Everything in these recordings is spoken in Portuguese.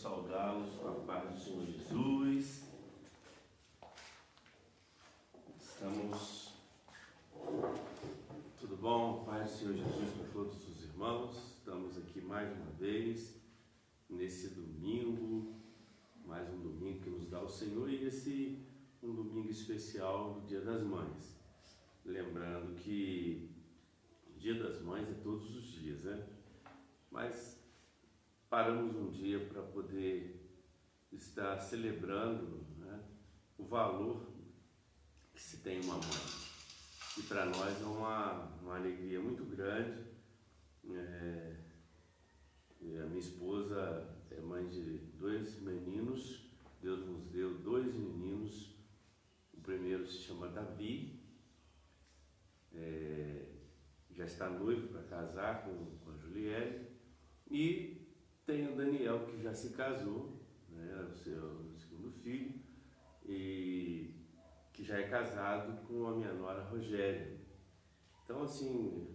saudá-los com a paz do Senhor Jesus. Estamos... Tudo bom? Paz do Senhor Jesus para todos os irmãos. Estamos aqui mais uma vez, nesse domingo, mais um domingo que nos dá o Senhor, e esse um domingo especial do Dia das Mães. Lembrando que o Dia das Mães é todos os dias, né? Mas paramos um dia para poder estar celebrando, né, o valor que se tem uma mãe. E para nós é uma alegria muito grande. A minha esposa é mãe de 2 meninos. Deus nos deu 2 meninos. O primeiro se chama Davi, já está noivo para casar com a Juliette, e tem o Daniel, que já se casou, né, o segundo filho, e que já é casado com a minha nora Rogéria. Então, assim,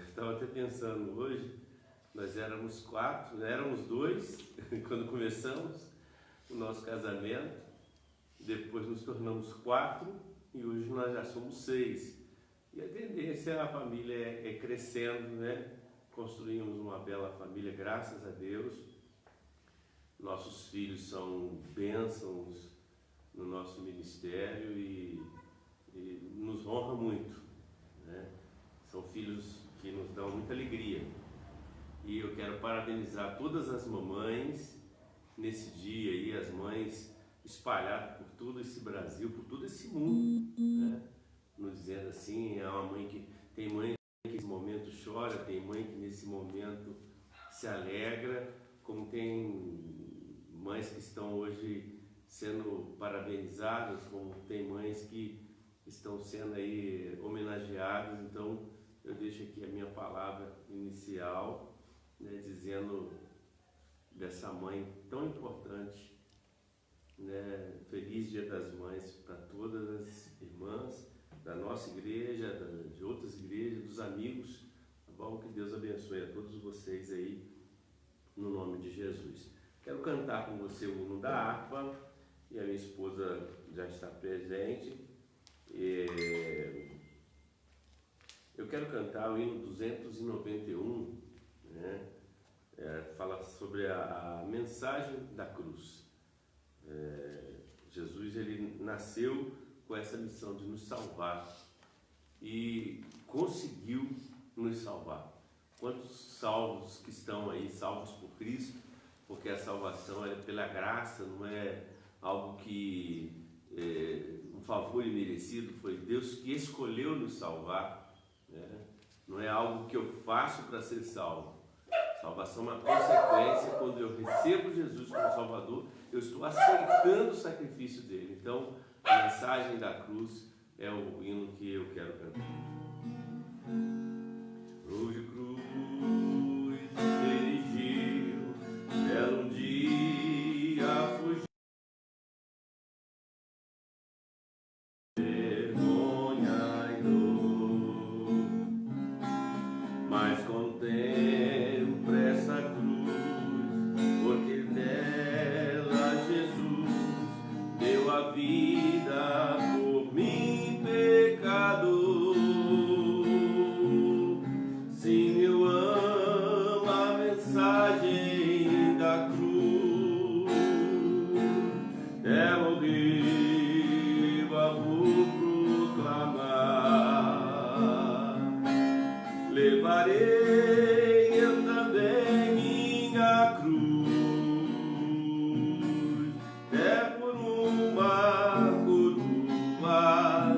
estava até pensando hoje, nós éramos 4, éramos 2 quando começamos o nosso casamento, depois nos tornamos 4 e hoje nós já somos 6. E a tendência é a família é crescendo, né? Construímos uma bela família, graças a Deus. Nossos filhos são bênçãos no nosso ministério e nos honra muito, né? São filhos que nos dão muita alegria. E eu quero parabenizar todas as mamães nesse dia aí, as mães espalhadas por todo esse Brasil, por todo esse mundo, né? Nos dizendo assim, é uma mãe que tem mãe que nesse momento chora, tem mãe que nesse momento se alegra, como tem mães que estão hoje sendo parabenizadas, como tem mães que estão sendo aí homenageadas. Então eu deixo aqui a minha palavra inicial, né, dizendo dessa mãe tão importante, né? Feliz Dia das Mães para todas as irmãs da nossa igreja, de outras igrejas, dos amigos, tá bom? Que Deus abençoe a todos vocês aí, no nome de Jesus. Quero cantar com você o hino da harpa, e a minha esposa já está presente. Eu quero cantar o hino 291, né? Fala sobre a mensagem da cruz. Jesus, ele nasceu com essa missão de nos salvar e conseguiu nos salvar. Quantos salvos que estão aí, salvos por Cristo, porque a salvação é pela graça, não é algo que um favor imerecido, foi Deus que escolheu nos salvar, né? Não é algo que eu faço para ser salvo. Salvação é uma consequência. Quando eu recebo Jesus como Salvador, eu estou aceitando o sacrifício dele. Então, a mensagem da cruz é o hino que eu quero cantar. Cruz de cruz se erigiu, belo dia fugiu, vergonha e dor, mas contemplo essa cruz, porque nela Jesus deu a vida por mim, pecador. Sim, eu amo a mensagem da cruz, ela ao viva vou proclamar. Levarei eu também minha cruz, por uma coroa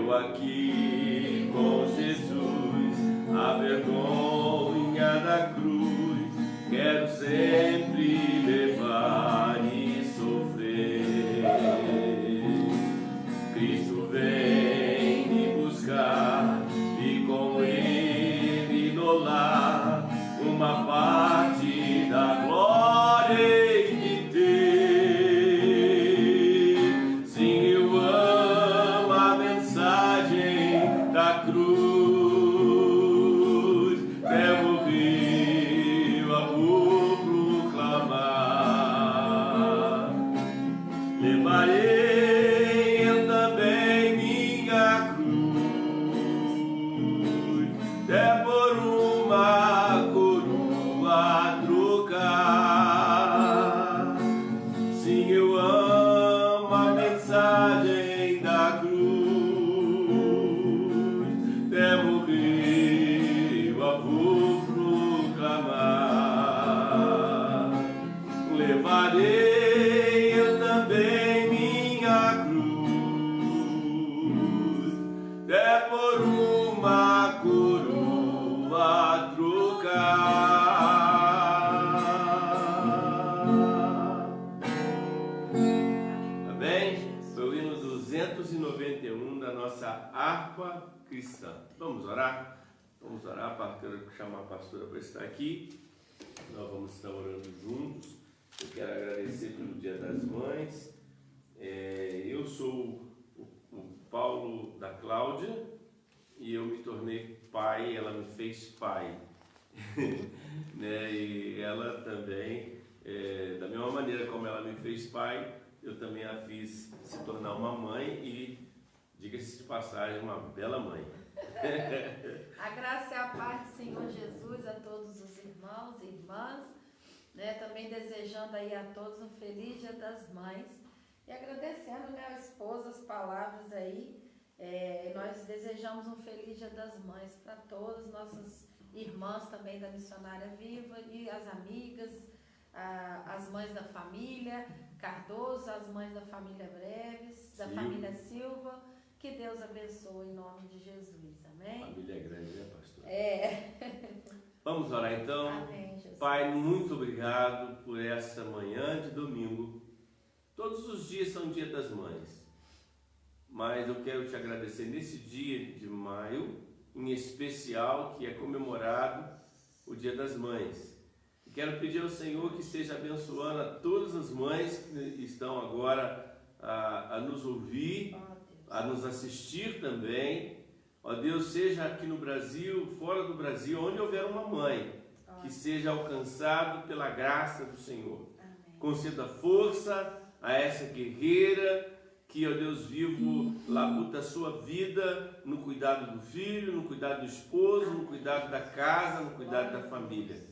eu aqui com Jesus, a vergonha da cruz, quero sempre levar e sofrer. Cristo vem me buscar e com Ele no lar uma parte da glória hei de ter. Sim, eu amo a mensagem da cruz, até morrer a vou proclamar. Levarei eu também minha cruz, até por uma coroa trocar. Sim, eu amo a mensagem da cruz, até morrer eu a vou proclamar. Levarei eu também minha cruz, até por uma coroa trocar. Tá bem? Foi o hino 291 da nossa harpa cristã. Vamos orar? Vamos orar, quero chamar a pastora para estar aqui. Nós vamos estar orando juntos. Eu quero agradecer pelo Dia das Mães. Eu sou o Paulo da Cláudia e eu me tornei pai, ela me fez pai. Né? E ela também, da mesma maneira como ela me fez pai, eu também a fiz se tornar uma mãe e, diga-se de passagem, uma bela mãe. A graça e a paz do Senhor Jesus a todos os irmãos e irmãs, né? Também desejando aí a todos um feliz Dia das Mães e agradecendo, né, a esposa as palavras aí. Nós desejamos um feliz Dia das Mães para todas nossas irmãs também da Missionária Viva e as amigas, as mães da família Cardoso, as mães da família Breves, da família Silva. Que Deus abençoe em nome de Jesus, amém? Família grande, né, pastor? Vamos orar então. Amém, Jesus. Pai, muito obrigado por essa manhã de domingo. Todos os dias são dia das mães, mas eu quero te agradecer nesse dia de maio, em especial, que é comemorado o Dia das Mães. E quero pedir ao Senhor que esteja abençoando a todas as mães que estão agora a nos ouvir, a nos assistir também. Ó Deus, seja aqui no Brasil, fora do Brasil, onde houver uma mãe, que seja alcançado pela graça do Senhor. Amém. Conceda força a essa guerreira que, ó Deus vivo, labuta a sua vida no cuidado do filho, no cuidado do esposo, no cuidado da casa, no cuidado da família.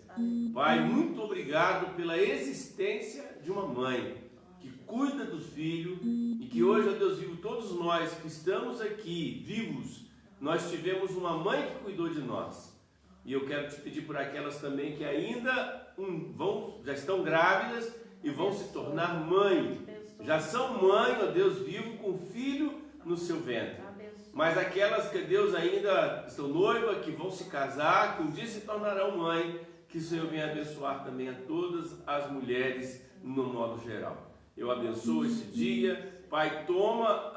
Pai, muito obrigado pela existência de uma mãe que cuida do filho e que hoje, ó Deus vivo, todos nós que estamos aqui vivos, nós tivemos uma mãe que cuidou de nós. E eu quero te pedir por aquelas também que ainda já estão grávidas e vão se tornar mãe. Já são mãe, ó Deus vivo, com filho no seu ventre. Mas aquelas que Deus ainda estão noiva, que vão se casar, que um dia se tornarão mãe, que o Senhor venha abençoar também a todas as mulheres no modo geral. Eu abençoo esse dia. Pai, toma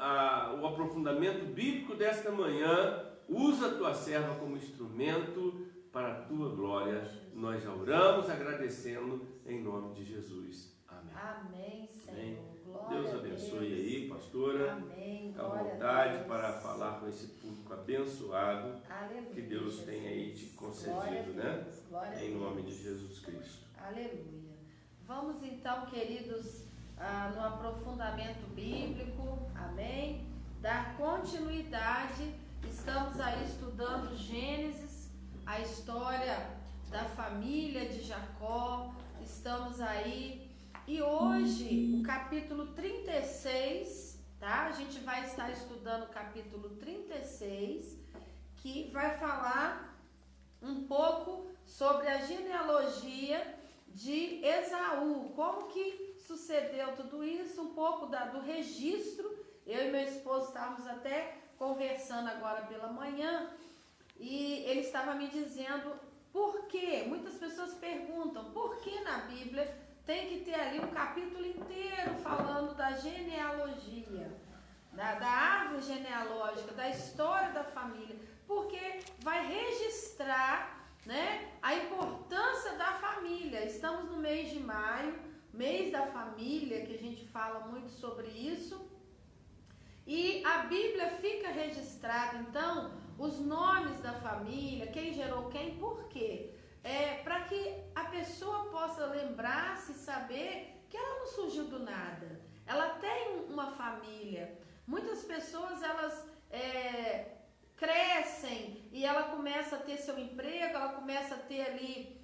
o aprofundamento bíblico desta manhã, usa a tua serva como instrumento para a tua glória. Nós já oramos agradecendo em nome de Jesus. Amém. Amém, Senhor. Amém. Glória Deus abençoe aí, pastora. Amém. Fica à vontade para falar com esse público abençoado. Aleluia, que Deus tem aí te concedido, né? Em nome de Jesus Cristo. Aleluia. Vamos então, queridos, no aprofundamento bíblico, amém? Dar continuidade. Estamos aí estudando Gênesis, a história da família de Jacó. Estamos aí. E hoje, o capítulo 36, tá? A gente vai estar estudando o capítulo 36, que vai falar um pouco sobre a genealogia de Esaú. Como que sucedeu tudo isso, um pouco do registro. Eu e meu esposo estávamos até conversando agora pela manhã e ele estava me dizendo por quê. Muitas pessoas perguntam por que na Bíblia tem que ter ali um capítulo inteiro falando da genealogia, da árvore genealógica, da história da família, porque vai registrar, né, a importância da família. Estamos no mês de maio, mês da família, que a gente fala muito sobre isso, e a Bíblia fica registrado, então, os nomes da família, quem gerou quem, por quê? Para que a pessoa possa lembrar-se e saber que ela não surgiu do nada, ela tem uma família. Muitas pessoas, elas crescem e ela começa a ter seu emprego, ela começa a ter ali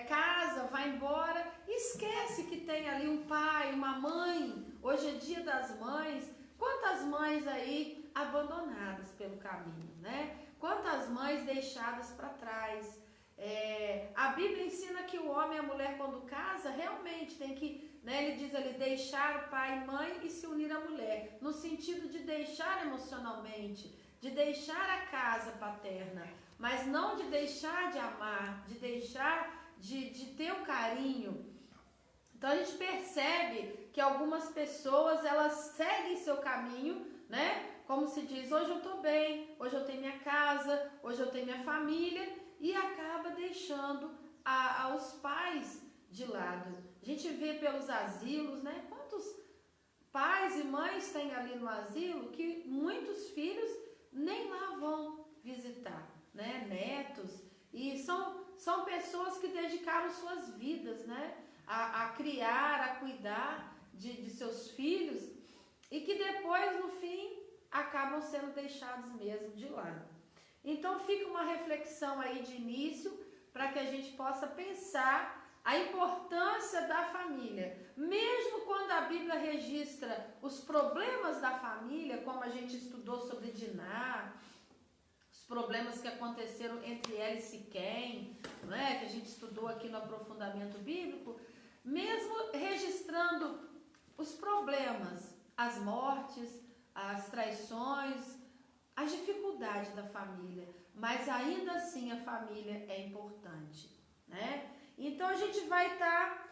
casa, vai embora, esquece que tem ali um pai, uma mãe. Hoje é dia das mães. Quantas mães aí abandonadas pelo caminho, né? Quantas mães deixadas para trás. A Bíblia ensina que o homem e a mulher, quando casa, realmente tem que, né, ele diz ali, deixar o pai e mãe e se unir à mulher, no sentido de deixar emocionalmente, de deixar a casa paterna, mas não de deixar de amar, de deixar de ter um carinho. Então a gente percebe que algumas pessoas, elas seguem seu caminho, né? Como se diz, hoje eu estou bem, hoje eu tenho minha casa, hoje eu tenho minha família, e acaba deixando os pais de lado. A gente vê pelos asilos, né? Quantos pais e mães tem ali no asilo que muitos filhos nem lá vão visitar, né? Netos, e são pessoas que dedicaram suas vidas, né? A criar, a cuidar de seus filhos, e que depois, no fim, acabam sendo deixados mesmo de lado. Então fica uma reflexão aí de início, para que a gente possa pensar a importância da família. Mesmo quando a Bíblia registra os problemas da família, como a gente estudou sobre Diná, os problemas que aconteceram entre ela e Siquém, né, que a gente estudou aqui no aprofundamento bíblico, mesmo registrando os problemas, as mortes, as traições, as dificuldades da família, mas ainda assim a família é importante, né? Então a gente vai estar,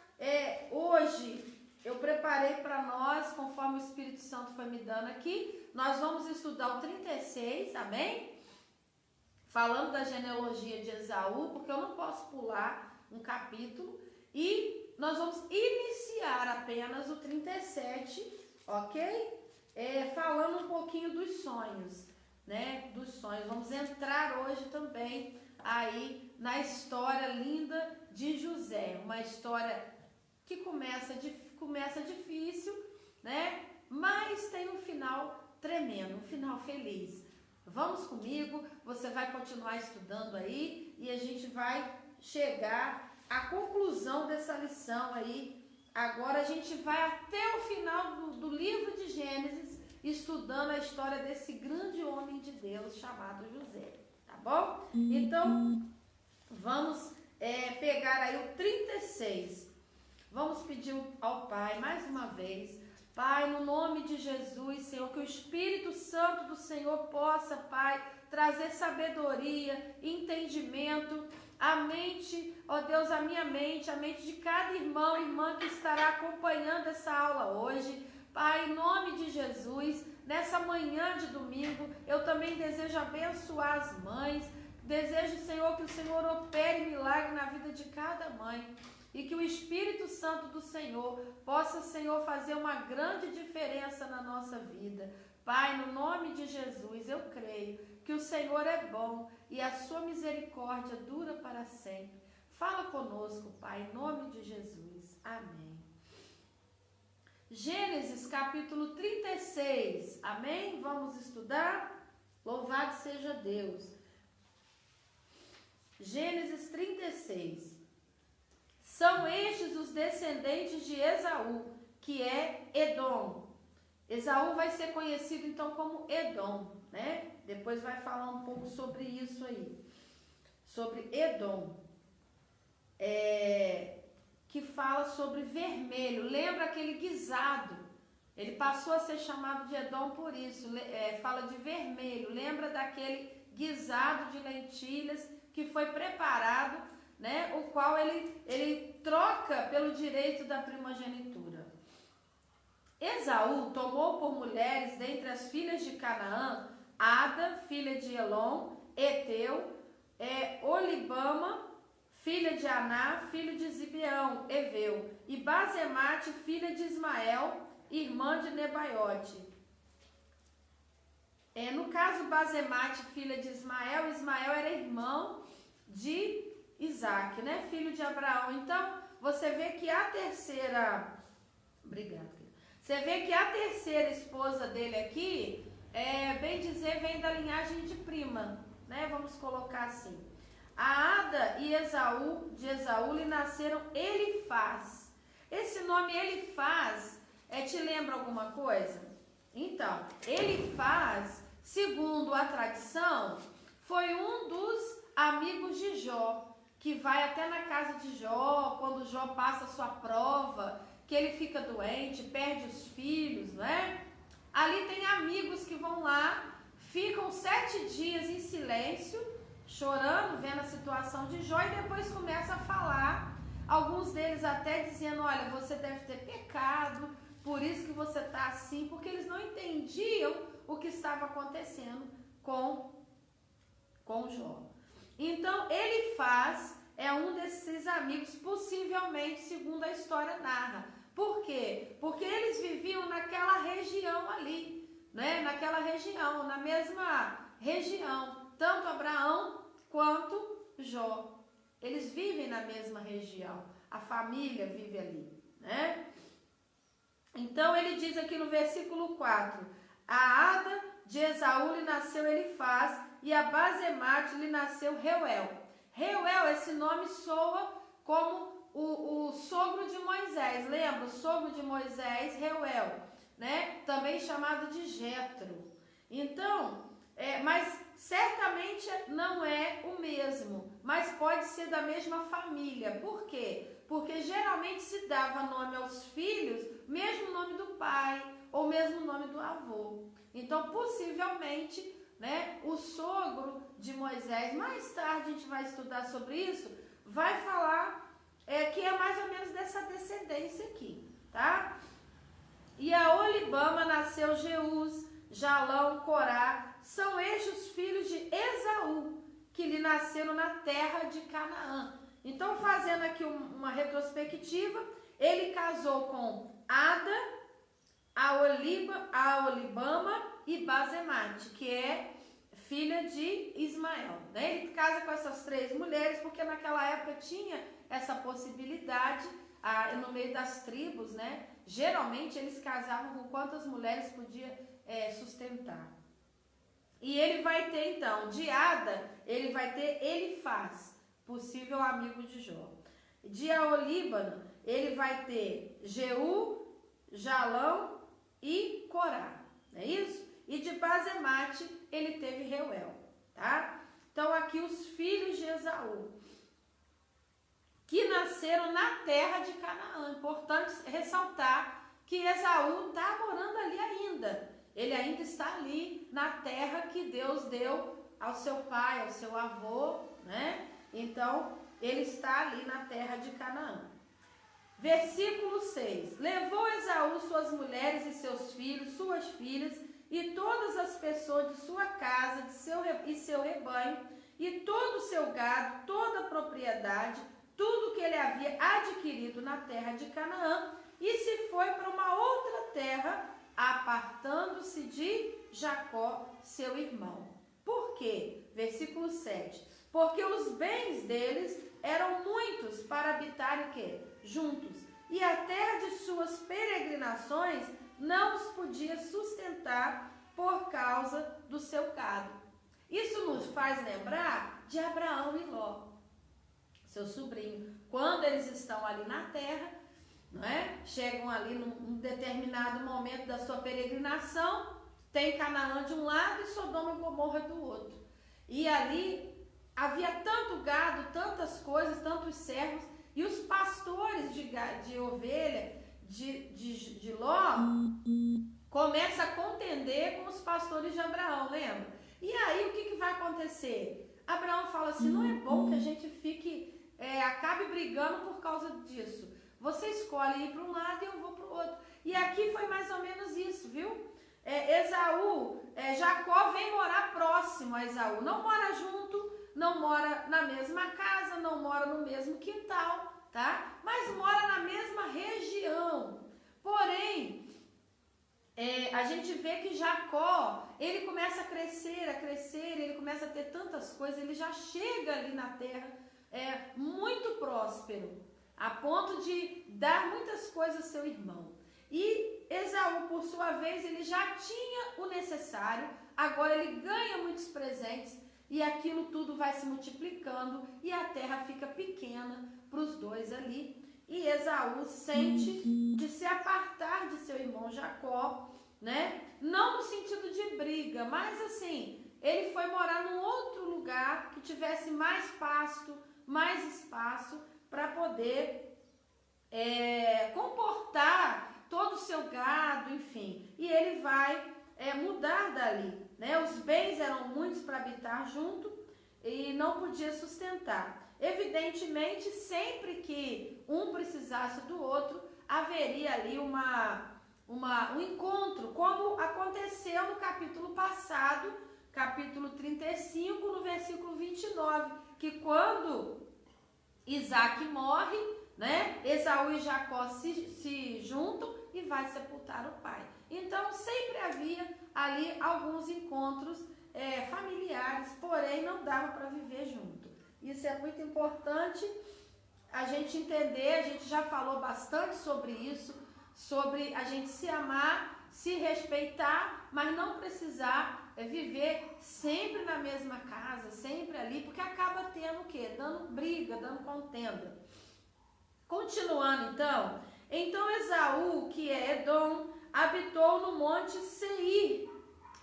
hoje eu preparei para nós, conforme o Espírito Santo foi me dando aqui, nós vamos estudar o 36, amém? Falando da genealogia de Esaú, porque eu não posso pular um capítulo, e nós vamos iniciar apenas o 37, ok? Falando um pouquinho dos sonhos, né? Dos sonhos. Vamos entrar hoje também aí na história linda de José, uma história que começa difícil, né? Mas tem um final tremendo, um final feliz. Vamos comigo, você vai continuar estudando aí e a gente vai chegar à conclusão dessa lição aí. Agora a gente vai até o final do livro de Gênesis, estudando a história desse grande homem de Deus chamado José, tá bom? Então, vamos pegar aí o 36. Vamos pedir ao Pai, mais uma vez, Pai, no nome de Jesus, Senhor, que o Espírito Santo do Senhor possa, Pai, trazer sabedoria, entendimento, a mente, ó Deus, a minha mente, a mente de cada irmão e irmã que estará acompanhando essa aula hoje. Pai, em nome de Jesus, nessa manhã de domingo, eu também desejo abençoar as mães, desejo, Senhor, que o Senhor opere milagre na vida de cada mãe, e que o Espírito Santo do Senhor possa, Senhor, fazer uma grande diferença na nossa vida. Pai, no nome de Jesus, eu creio que o Senhor é bom e a sua misericórdia dura para sempre. Fala conosco, Pai, em nome de Jesus. Amém. Gênesis capítulo 36, amém? Vamos estudar? Louvado seja Deus. Gênesis 36. São estes os descendentes de Esaú, que é Edom. Esaú vai ser conhecido então como Edom, né? Depois vai falar um pouco sobre isso aí, sobre Edom, que fala sobre vermelho. Lembra aquele guisado? Ele passou a ser chamado de Edom por isso, fala de vermelho, lembra daquele guisado de lentilhas que foi preparado, né, o qual ele troca pelo direito da primogenitura. Esaú tomou por mulheres dentre as filhas de Canaã, Ada, filha de Elon, Eteu, Olibama, filha de Aná, filho de Zibeão, Eveu, e Basemate, filha de Ismael, irmã de Nebaiote. No caso, Basemate, filha de Ismael, Ismael era irmão de Isaac, né? Filho de Abraão. Então, você vê que a terceira... Obrigada. Você vê que a terceira esposa dele aqui, bem dizer, vem da linhagem de prima, né? Vamos colocar assim. A Ada e de Esaú lhe nasceram Elifaz. Esse nome Elifaz, te lembra alguma coisa? Então, Elifaz, segundo a tradição, foi um dos amigos de Jó, que vai até na casa de Jó, quando Jó passa a sua prova, que ele fica doente, perde os filhos, não é? Ali tem amigos que vão lá, ficam 7 dias em silêncio, chorando, vendo a situação de Jó, e depois começa a falar, alguns deles até dizendo, olha, você deve ter pecado, por isso que você está assim, porque eles não entendiam o que estava acontecendo com Jó. Então, Elifaz é um desses amigos, possivelmente, segundo a história narra. Por quê? Porque eles viviam naquela região ali, né? Naquela região, na mesma região, tanto Abraão quanto Jó. Eles vivem na mesma região, a família vive ali, né? Então, ele diz aqui no versículo 4, a Ada de Esaú lhe nasceu Elifaz, e a Basemate lhe nasceu Reuel. Reuel, esse nome soa como o sogro de Moisés, lembra? O sogro de Moisés, Reuel, né? Também chamado de Jetro. Então, mas certamente não é o mesmo, mas pode ser da mesma família. Por quê? Porque geralmente se dava nome aos filhos, mesmo nome do pai, ou mesmo nome do avô. Então, possivelmente, né, o sogro de Moisés, mais tarde a gente vai estudar sobre isso, vai falar que é mais ou menos dessa descendência aqui, tá? E a Olibama nasceu Jeús, Jalão, Corá, são estes os filhos de Esaú, que lhe nasceram na terra de Canaã. Então, fazendo aqui uma retrospectiva, ele casou com Ada, a Olibama e Basemate, que é filha de Ismael, né? Ele casa com essas 3 mulheres, porque naquela época tinha essa possibilidade, no meio das tribos, né? Geralmente eles casavam com quantas mulheres podia sustentar. E ele vai ter então, de Ada, ele vai ter Elifaz, possível amigo de Jó. De Aolíbano, ele vai ter Jeú, Jalão e Corá, não é isso? E de Basemate, ele teve Reuel, tá? Então, aqui os filhos de Esaú, que nasceram na terra de Canaã. Importante ressaltar que Esaú está morando ali ainda. Ele ainda está ali na terra que Deus deu ao seu pai, ao seu avô, né? Então, ele está ali na terra de Canaã. Versículo 6. Levou Esaú suas mulheres e seus filhos, suas filhas, e todas as pessoas de sua casa e seu rebanho, e todo o seu gado, toda a propriedade, tudo que ele havia adquirido na terra de Canaã, e se foi para uma outra terra, apartando-se de Jacó, seu irmão. Por quê? Versículo 7. Porque os bens deles eram muitos para habitarem o quê? Juntos. E a terra de suas peregrinações não os podia sustentar por causa do seu gado. Isso nos faz lembrar de Abraão e Ló, seu sobrinho. Quando eles estão ali na terra, não é? Chegam ali num determinado momento da sua peregrinação, tem Canaã de um lado e Sodoma e Gomorra do outro. E ali havia tanto gado, tantas coisas, tantos servos, e os pastores de ovelha, de Ló começa a contender com os pastores de Abraão, lembra? E aí o que vai acontecer? Abraão fala assim, não é bom que a gente acabe brigando por causa disso. Você escolhe ir para um lado e eu vou para o outro. E aqui foi mais ou menos isso, viu? Jacó vem morar próximo a Esaú. Não mora junto, não mora na mesma casa, não mora no mesmo quintal, tá? Mas mora na mesma região. Porém, a gente vê que Jacó, ele começa a crescer, ele começa a ter tantas coisas, ele já chega ali na terra muito próspero, a ponto de dar muitas coisas ao seu irmão. E Esaú, por sua vez, ele já tinha o necessário, agora ele ganha muitos presentes e aquilo tudo vai se multiplicando e a terra fica pequena para os dois ali. E Esaú sente de se apartar de seu irmão Jacó, né? Não no sentido de briga, mas assim, ele foi morar num outro lugar que tivesse mais pasto, mais espaço para poder comportar todo o seu gado, enfim. E ele vai mudar dali, né? Os bens eram muitos para habitar junto e não podia sustentar. Evidentemente, sempre que um precisasse do outro, haveria ali um encontro, como aconteceu no capítulo passado, capítulo 35, no versículo 29, que quando Isaac morre, né, Esaú e Jacó se juntam e vai sepultar o pai. Então, sempre havia ali alguns encontros familiares, porém não dava para viver junto. Isso é muito importante a gente entender, a gente já falou bastante sobre isso, sobre a gente se amar, se respeitar, mas não precisar viver sempre na mesma casa, sempre ali, porque acaba tendo o quê? Dando briga, dando contenda. Continuando então Esaú, que é Edom, habitou no monte Seir.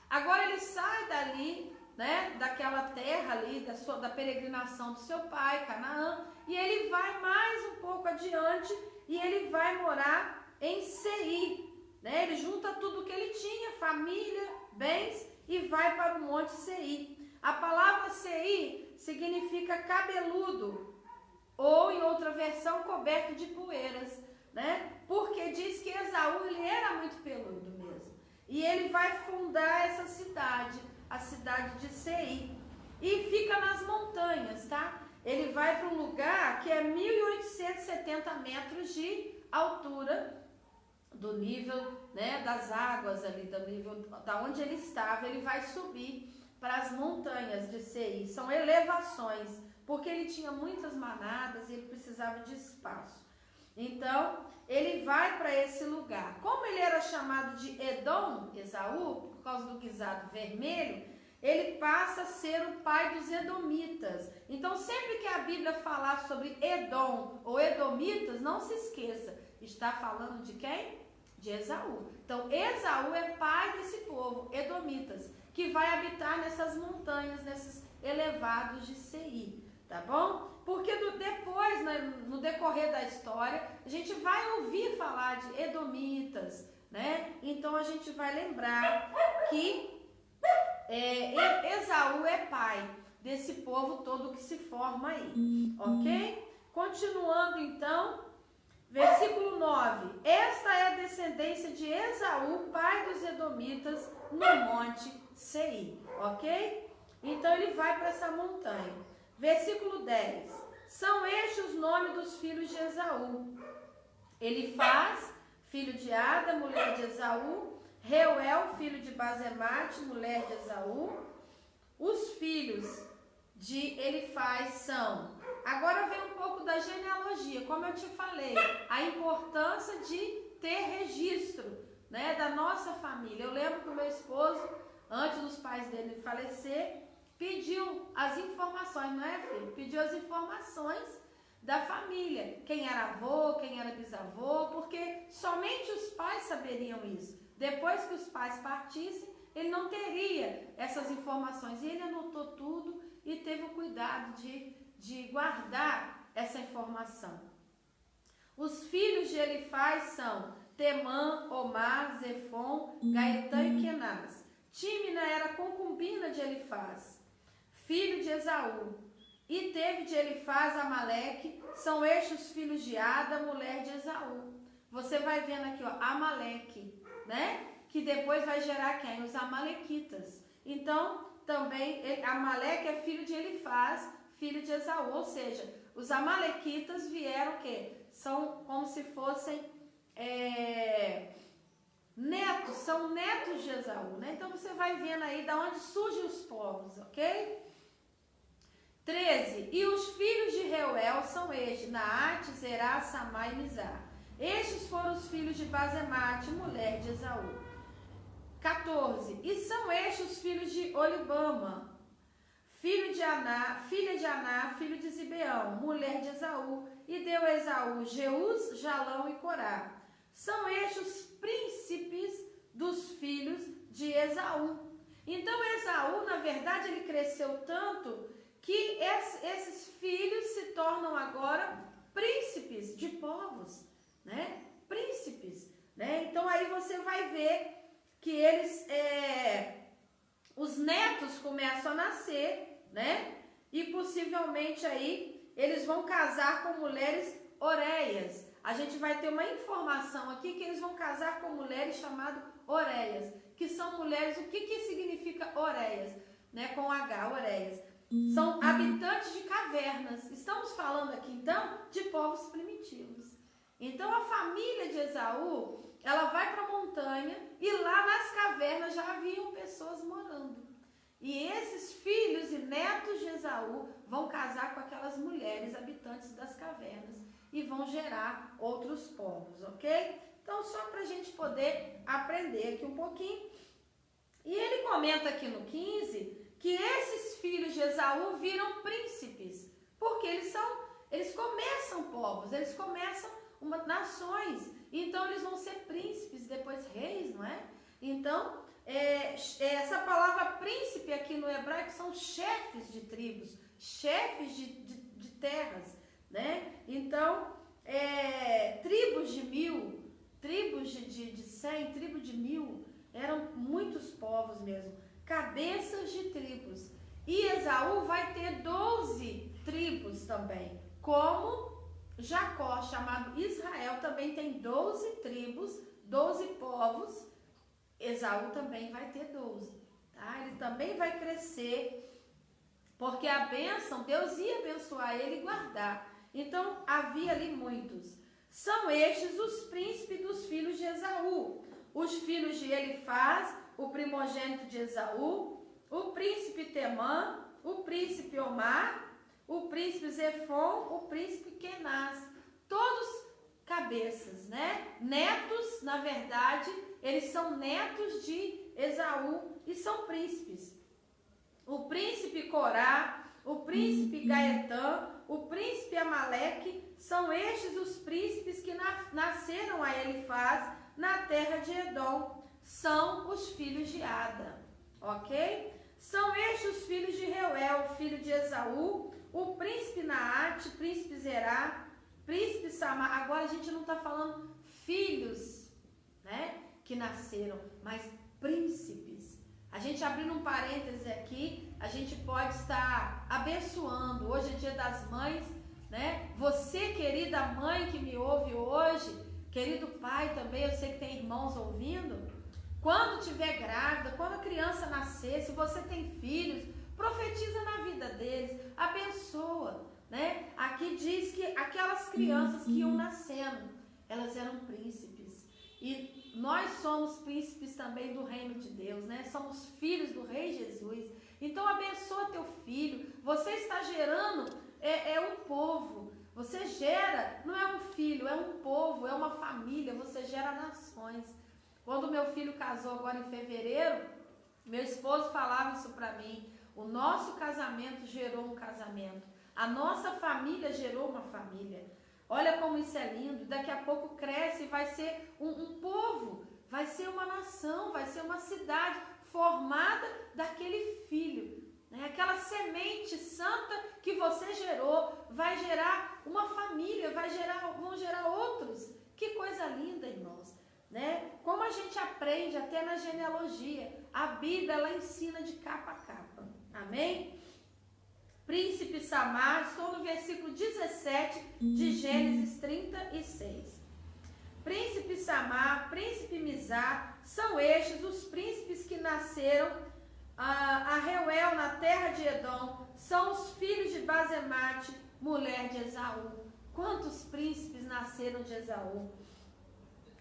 Agora ele sai dali, né, daquela terra ali, da peregrinação do seu pai, Canaã, e ele vai mais um pouco adiante e ele vai morar em Seir, né? Ele junta tudo que ele tinha, família, bens, e vai para o monte Seir. A palavra Seir significa cabeludo, ou em outra versão, coberto de poeiras, né? Porque diz que Esaú, ele era muito peludo mesmo. E ele vai fundar essa cidade, a cidade de Seir, e fica nas montanhas, tá? Ele vai para um lugar que é 1.870 metros de altura do nível, né, das águas ali, do nível da onde ele estava. Ele vai subir para as montanhas de Seir, são elevações, porque ele tinha muitas manadas e ele precisava de espaço. Então, ele vai para esse lugar. Como ele era chamado de Edom, Esaú, por causa do guisado vermelho, ele passa a ser o pai dos edomitas. Então, sempre que a Bíblia falar sobre Edom ou edomitas, não se esqueça, está falando de quem? De Esaú. Então, Esaú é pai desse povo, edomitas, que vai habitar nessas montanhas, nesses elevados de Seir, tá bom? Porque depois, no decorrer da história, a gente vai ouvir falar de edomitas, né? Então, a gente vai lembrar que Esaú é pai desse povo todo que se forma aí, ok? Continuando então, versículo 9. Esta é a descendência de Esaú, pai dos edomitas, no monte Seir, ok? Então ele vai para essa montanha. Versículo 10. São estes os nomes dos filhos de Esaú. Elifaz, filho de Ada, mulher de Esaú. Reuel, filho de Basemate, mulher de Esaú. Os filhos de Elifaz são... Agora vem um pouco da genealogia, como eu te falei, a importância de ter registro, né, da nossa família. Eu lembro que o meu esposo, antes dos pais dele falecer, pediu as informações, não é, filho? Pediu as informações da família, quem era avô, quem era bisavô, porque somente os pais saberiam isso. Depois que os pais partissem, ele não teria essas informações. E ele anotou tudo e teve o cuidado de guardar essa informação. Os filhos de Elifaz são Temã, Omar, Zefon, Gaetã e Kenaz. Tímina era concubina de Elifaz, filho de Esaú. E teve de Elifaz Amaleque, são estes os filhos de Ada, mulher de Esaú. Você vai vendo aqui, ó, Amaleque, né? Que depois vai gerar quem? Os amalequitas. Então, também, Amaleque é filho de Elifaz, filho de Esaú. Ou seja, os amalequitas vieram o quê? São como se fossem netos, são netos de Esaú, né? Então, você vai vendo aí da onde surgem os povos, ok? 13. E os filhos de Reuel são estes, Naate, Zerá, Samá e Mizar. Estes foram os filhos de Basemate, mulher de Esaú. 14. E são estes os filhos de Olibama, filha de Aná, filho de Zibeão, mulher de Esaú. E deu a Esaú Jeús, Jalão e Corá. São estes os príncipes dos filhos de Esaú. Então, Esaú, na verdade, ele cresceu tanto que esses filhos se tornam agora príncipes de povos, né? Príncipes, né? Então, aí você vai ver que eles, os netos começam a nascer, né? E possivelmente aí eles vão casar com mulheres oreias. A gente vai ter uma informação aqui que eles vão casar com mulheres chamadas oreias, que são mulheres, o que significa oreias? Né? Com H, oreias. São habitantes de cavernas. Estamos falando aqui, então, de povos primitivos. Então, a família de Esaú, ela vai para a montanha e lá nas cavernas já haviam pessoas morando. E esses filhos e netos de Esaú vão casar com aquelas mulheres habitantes das cavernas e vão gerar outros povos, ok? Então, só para a gente poder aprender aqui um pouquinho. E ele comenta aqui no 15 que esses filhos de Esaú viram príncipes, porque eles começam povos, eles começam nações, então eles vão ser príncipes, depois reis, não é? Então, essa palavra príncipe aqui no hebraico são chefes de tribos, chefes de terras, né? Então, tribos de 1000, tribos de 100, tribos de 1000, eram muitos povos mesmo, cabeças de tribos. E Esaú vai ter 12 tribos também, como Jacó, chamado Israel, também tem 12 tribos, 12 povos. Esaú também vai ter 12, tá? Ele também vai crescer, porque a bênção, Deus ia abençoar ele e guardar. Então, havia ali muitos. São estes os príncipes dos filhos de Esaú. Os filhos de Elifaz, o primogênito de Esaú, o príncipe Temã, o príncipe Omar, o príncipe Zefon, o príncipe Kenaz. Todos cabeças, né? Netos, na verdade, eles são netos de Esaú e são príncipes. O príncipe Corá, o príncipe Gaetã, o príncipe Amaleque, são estes os príncipes que nasceram a Elifaz na terra de Edom. São os filhos de Ada, ok? São estes os filhos de Reuel, filho de Esaú, o príncipe Naate, príncipe Zerá, príncipe Samar. Agora a gente não está falando filhos, né, que nasceram, mas príncipes. A gente abrindo um parêntese aqui, a gente pode estar abençoando. Hoje é dia das mães, né? Você, querida mãe que me ouve hoje, querido pai também, eu sei que tem irmãos ouvindo. Quando estiver grávida, quando a criança nascer, se você tem filhos, profetiza na vida deles, abençoa, né? Aqui diz que aquelas crianças que iam nascendo, elas eram príncipes. E nós somos príncipes também do reino de Deus, né? Somos filhos do Rei Jesus. Então abençoa teu filho. Você está gerando um povo. Você gera, não é um filho, é um povo, é uma família. Você gera nações. Quando meu filho casou agora em fevereiro, meu esposo falava isso para mim. O nosso casamento gerou um casamento. A nossa família gerou uma família. Olha como isso é lindo. Daqui a pouco cresce e vai ser um povo. Vai ser uma nação, vai ser uma cidade formada daquele filho. Né? Aquela semente santa que você gerou vai gerar uma família, vão gerar outros. Que coisa linda, irmãos, né? Como a gente aprende até na genealogia, a Bíblia ela ensina de capa a capa. Amém? Príncipe Samar, estou no versículo 17 de Gênesis 36. Príncipe Samar, príncipe Mizar, são estes os príncipes que nasceram a Reuel na terra de Edom, são os filhos de Basemate, mulher de Esaú. Quantos príncipes nasceram de Esaú?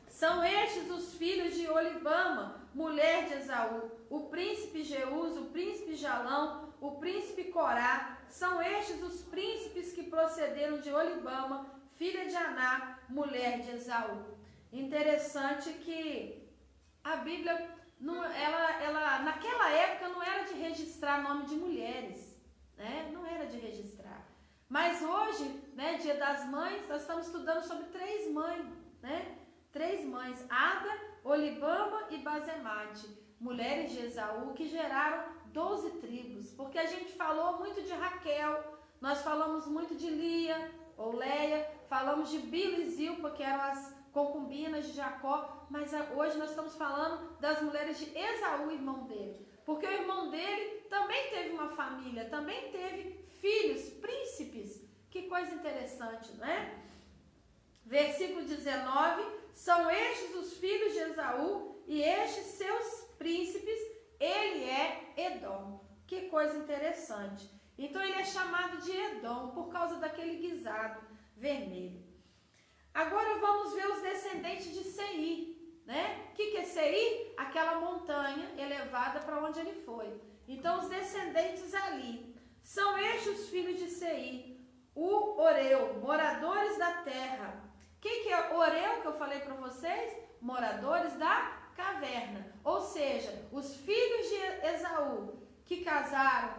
São estes os filhos de Olibama, mulher de Esaú, o príncipe Jeús, o príncipe Jalão, o príncipe Corá. São estes os príncipes que procederam de Olibama, filha de Aná, mulher de Esaú. Interessante que a Bíblia, ela naquela época não era de registrar nome de mulheres, né? Não era de registrar. Mas hoje, né, Dia das Mães, nós estamos estudando sobre 3 mães, né? 3 mães, Ada, Olibama e Basemate, mulheres de Esaú, que geraram 12 tribos. Porque a gente falou muito de Raquel, nós falamos muito de Lia, ou Leia, falamos de Bila e Zilpa, que eram as concubinas de Jacó, mas hoje nós estamos falando das mulheres de Esaú, irmão dele. Porque o irmão dele também teve uma família, também teve filhos, príncipes. Que coisa interessante, não é? Versículo 19, são estes os filhos de Esaú e estes seus príncipes, ele é Edom. Que coisa interessante. Então ele é chamado de Edom por causa daquele guisado vermelho. Agora vamos ver os descendentes de Seir, né? O que é Seir? Aquela montanha elevada para onde ele foi. Então os descendentes ali são estes os filhos de Seir, o Oreu, moradores da terra. Quem que é Oreu que eu falei para vocês? Moradores da caverna. Ou seja, os filhos de Esaú que casaram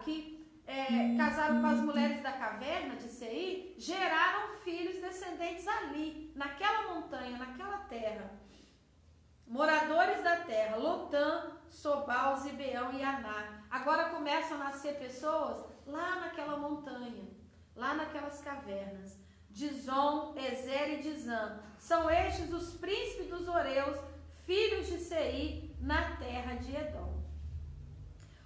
com as mulheres da caverna de Seir, geraram filhos descendentes ali, naquela montanha, naquela terra. Moradores da terra, Lotã, Sobal, Zibeão e Aná. Agora começam a nascer pessoas lá naquela montanha, lá naquelas cavernas. Dizon, Ezer e Dizã. São estes os príncipes dos Oreus, filhos de Seir, na terra de Edom.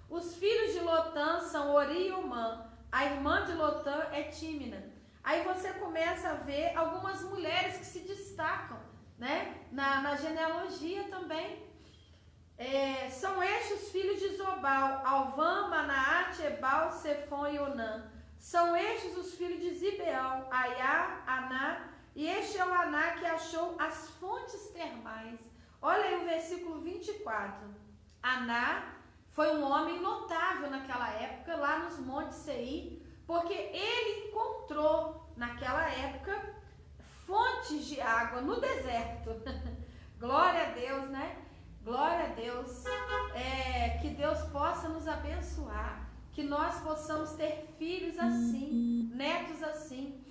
Os filhos de Lotã são Ori e Umã. A irmã de Lotã é Tímina. Aí você começa a ver algumas mulheres que se destacam, né? Na genealogia também. São estes os filhos de Zobal, Alvã, Manaate, Ebal, Sefon e Onã. São estes os filhos de Zibeão, Aiá, Aná, e este é o Aná que achou as fontes termais. Olha aí o versículo 24. Aná foi um homem notável naquela época, lá nos montes Seir, porque ele encontrou, naquela época, fontes de água no deserto. Glória a Deus, né? Glória a Deus. Que Deus possa nos abençoar, que nós possamos ter filhos assim, netos assim,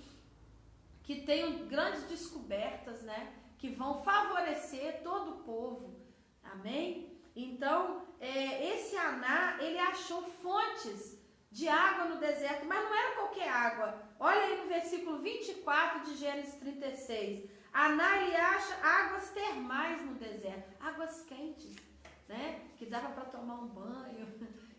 que tenham grandes descobertas, né? Que vão favorecer todo o povo. Amém? Então, esse Aná, ele achou fontes de água no deserto, mas não era qualquer água. Olha aí no versículo 24 de Gênesis 36. Aná, ele acha águas termais no deserto, águas quentes, né? Que dava para tomar um banho,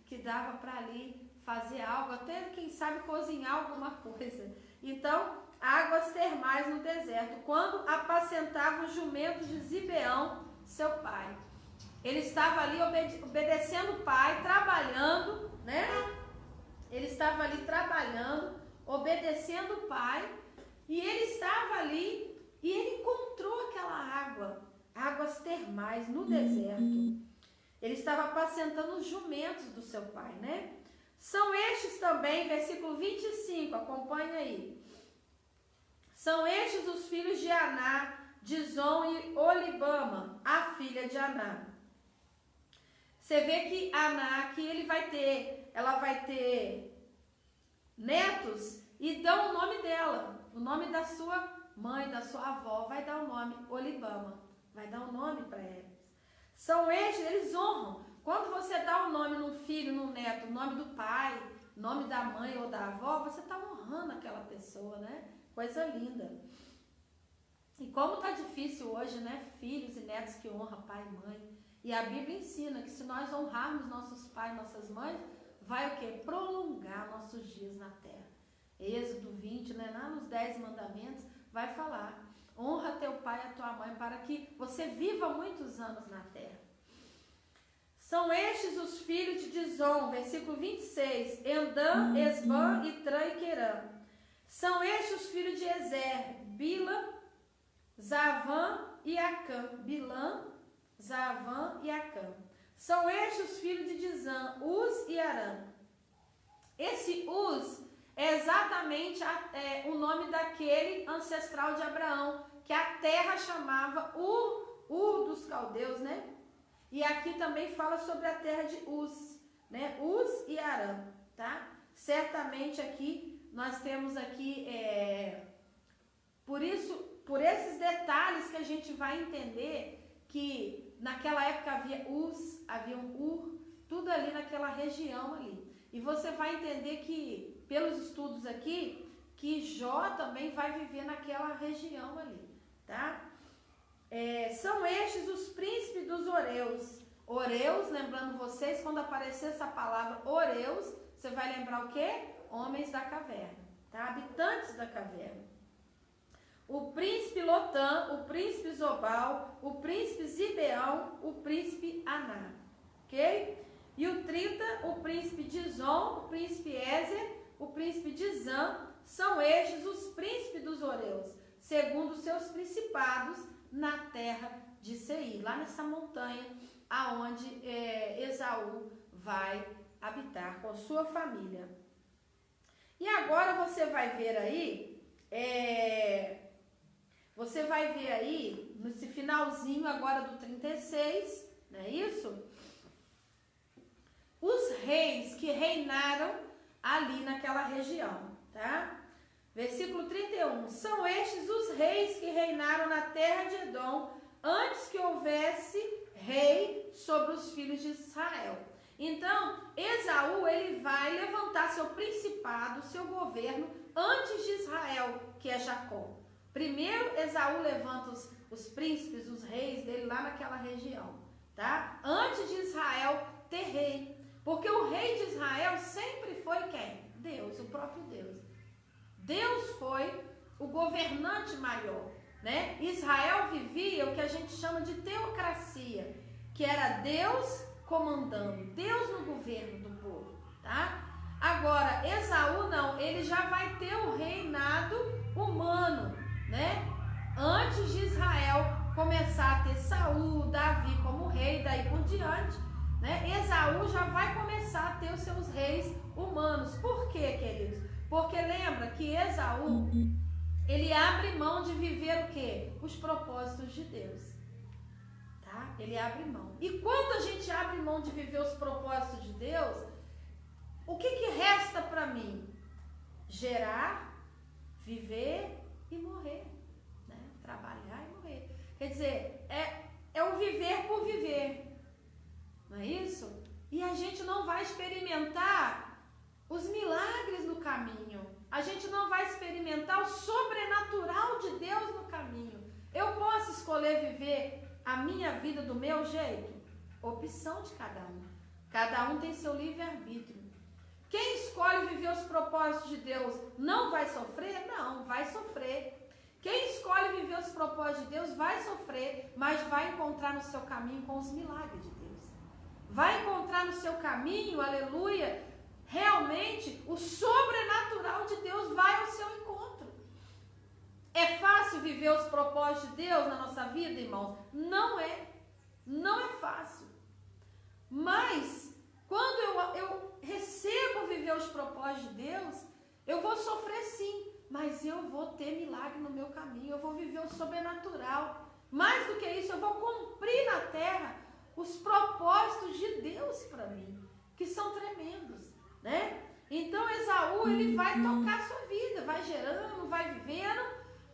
que dava para ali fazer algo, até quem sabe cozinhar alguma coisa. Então, águas termais no deserto, quando apacentava os jumentos de Zibeão, seu pai. Ele estava ali obedecendo o pai, trabalhando, né? Ele estava ali trabalhando, obedecendo o pai, e ele estava ali e ele encontrou aquela água, águas termais no deserto. Ele estava apacentando os jumentos do seu pai, né? São estes também, versículo 25, acompanha aí. São estes os filhos de Aná, Dizon e Olibama, a filha de Aná. Você vê que Aná, que ela vai ter netos e dão o nome dela, o nome da sua mãe, da sua avó, vai dar o nome Olibama, vai dar o nome para eles. São estes, eles honram. Quando você dá o nome num filho, num neto, o nome do pai, nome da mãe ou da avó, você está honrando aquela pessoa, né? Coisa linda. E como tá difícil hoje, né? Filhos e netos que honram pai e mãe. E a Bíblia ensina que se nós honrarmos nossos pais e nossas mães, vai o quê? Prolongar nossos dias na terra. Êxodo 20, né? Lá nos 10 mandamentos, vai falar: honra teu pai e a tua mãe para que você viva muitos anos na terra. São estes os filhos de Dizon, versículo 26, Endã, Esbã, Itrã e Querã. São estes os filhos de Ezer, Bila, Zavã e Acã. Bilã, Zavã e Acã. São estes os filhos de Dizã, Uz e Arã. Esse Uz é exatamente o nome daquele ancestral de Abraão, que a terra chamava Ur dos caldeus, né? E aqui também fala sobre a terra de Uz, né? Uz e Arã, tá? Certamente aqui, nós temos aqui, por esses detalhes que a gente vai entender que naquela época havia Uz, havia um Ur, tudo ali naquela região ali. E você vai entender que, pelos estudos aqui, que Jó também vai viver naquela região ali, tá? São estes os príncipes dos Oreus. Oreus, lembrando vocês, quando aparecer essa palavra Oreus, você vai lembrar o quê? Homens da caverna, tá? Habitantes da caverna. O príncipe Lotã, o príncipe Zobal, o príncipe Zibeão, o príncipe Aná, ok? E o 30, o príncipe Dizon, o príncipe Ezer, o príncipe Dizã, são estes os príncipes dos Oreus, segundo seus principados, na terra de Seir, lá nessa montanha, aonde Esaú vai habitar com sua família. E agora você vai ver aí, nesse finalzinho agora do 36, não é isso? Os reis que reinaram ali naquela região, tá? Versículo 31, são estes os reis que reinaram na terra de Edom, antes que houvesse rei sobre os filhos de Israel. Então, Esaú, ele vai levantar seu principado, seu governo, antes de Israel, que é Jacó. Primeiro, Esaú levanta os príncipes, os reis dele lá naquela região, tá? Antes de Israel ter rei. Porque o rei de Israel sempre foi quem? Deus, o próprio Deus. Deus foi o governante maior, né? Israel vivia o que a gente chama de teocracia, que era Deus comandando, Deus no governo do povo, tá? Agora, Esaú não, ele já vai ter o reinado humano, né? Antes de Israel começar a ter Saul, Davi como rei, daí por diante, né? Esaú já vai começar a ter os seus reis humanos. Por quê, queridos? Porque lembra que Esaú, ele abre mão de viver o quê? Os propósitos de Deus, tá? Ele abre mão. E quando a gente abre mão de viver os propósitos de Deus, o que resta para mim? Gerar, viver e morrer, né? Trabalhar e morrer. Quer dizer, é o viver por viver, não é isso? E a gente não vai experimentar os milagres no caminho. A gente não vai experimentar o sobrenatural de Deus no caminho. Eu posso escolher viver a minha vida do meu jeito? Opção de cada um. Cada um tem seu livre-arbítrio. Quem escolhe viver os propósitos de Deus não vai sofrer? Não, vai sofrer. Quem escolhe viver os propósitos de Deus vai sofrer, mas vai encontrar no seu caminho com os milagres de Deus. Vai encontrar no seu caminho, aleluia, realmente o sobrenatural de Deus vai ao seu encontro. É fácil viver os propósitos de Deus na nossa vida, irmãos? Não é. Não é fácil. Mas, quando eu recebo viver os propósitos de Deus, eu vou sofrer sim, mas eu vou ter milagre no meu caminho, eu vou viver o sobrenatural. Mais do que isso, eu vou cumprir na terra os propósitos de Deus para mim, que são tremendos, né? Então Esaú, ele vai tocar a sua vida, vai gerando, vai vivendo,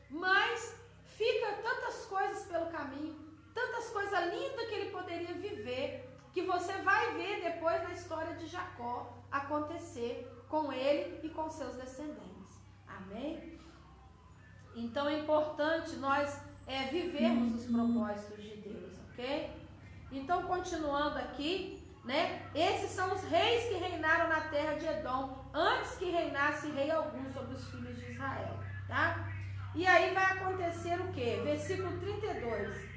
mas fica tantas coisas pelo caminho, tantas coisas lindas que ele poderia viver, que você vai ver depois na história de Jacó acontecer com ele e com seus descendentes. Amém? Então é importante nós vivermos os propósitos de Deus, ok? Então, continuando aqui, né? Esses são os reis que reinaram na terra de Edom, antes que reinasse rei algum sobre os filhos de Israel, tá? E aí vai acontecer o quê? Versículo 32.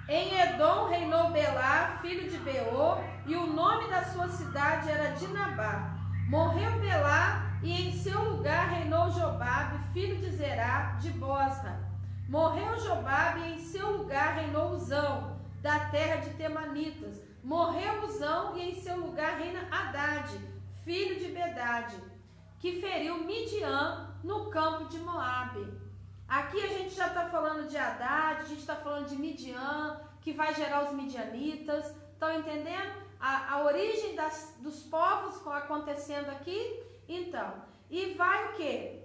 Em Edom reinou Belá, filho de Beor, e o nome da sua cidade era Dinabá. Morreu Belá, e em seu lugar reinou Jobabe, filho de Zerá, de Bosra. Morreu Jobabe, e em seu lugar reinou Uzão, da terra de Temanitas. Morreu Uzão, e em seu lugar reina Haddad, filho de Bedade, que feriu Midian no campo de Moabe. Aqui a gente já está falando de Haddad, a gente está falando de Midian, que vai gerar os midianitas. Estão entendendo a origem dos povos acontecendo aqui? Então, e vai o quê?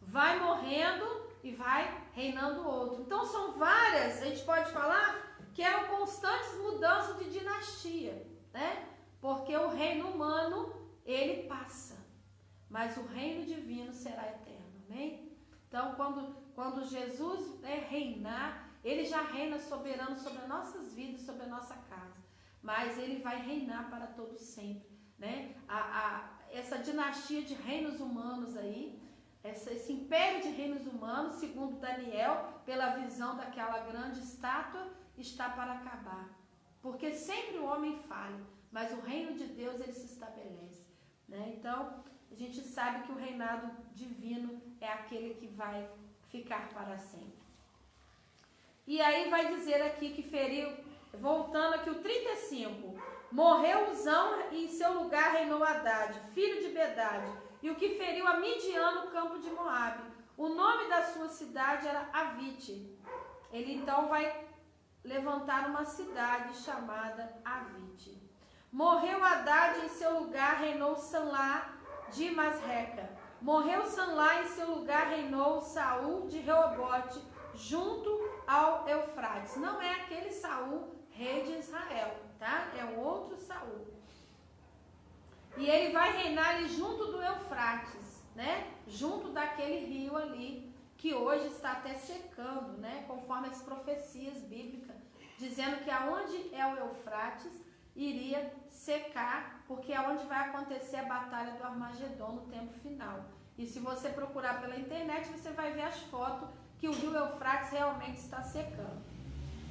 Vai morrendo e vai reinando outro. Então são várias, a gente pode falar que eram constantes mudanças de dinastia, né? Porque o reino humano, ele passa, mas o reino divino será eterno, amém? Então, quando Jesus reinar, ele já reina soberano sobre as nossas vidas, sobre a nossa casa. Mas ele vai reinar para todo sempre, né? Essa dinastia de reinos humanos aí, esse império de reinos humanos, segundo Daniel, pela visão daquela grande estátua, está para acabar. Porque sempre o homem falha, mas o reino de Deus, ele se estabelece, né? Então, a gente sabe que o reinado divino é aquele que vai ficar para sempre. E aí vai dizer aqui que feriu, voltando aqui o 35, morreu Uzão e em seu lugar reinou Haddad, filho de Bedade, e o que feriu a Midian no campo de Moabe. O nome da sua cidade era Avite. Ele então vai levantar uma cidade chamada Avite. Morreu Haddad e em seu lugar reinou Sanlá de Masreca. Morreu Sanlá e em seu lugar reinou Saul de Reobote, junto ao Eufrates. Não é aquele Saul, rei de Israel, tá? É o outro Saul. E ele vai reinar ali junto do Eufrates, né? Junto daquele rio ali, que hoje está até secando, né? Conforme as profecias bíblicas, dizendo que aonde é o Eufrates, iria secar, porque é onde vai acontecer a batalha do Armagedon no tempo final. E se você procurar pela internet, você vai ver as fotos que o rio Eufrates realmente está secando.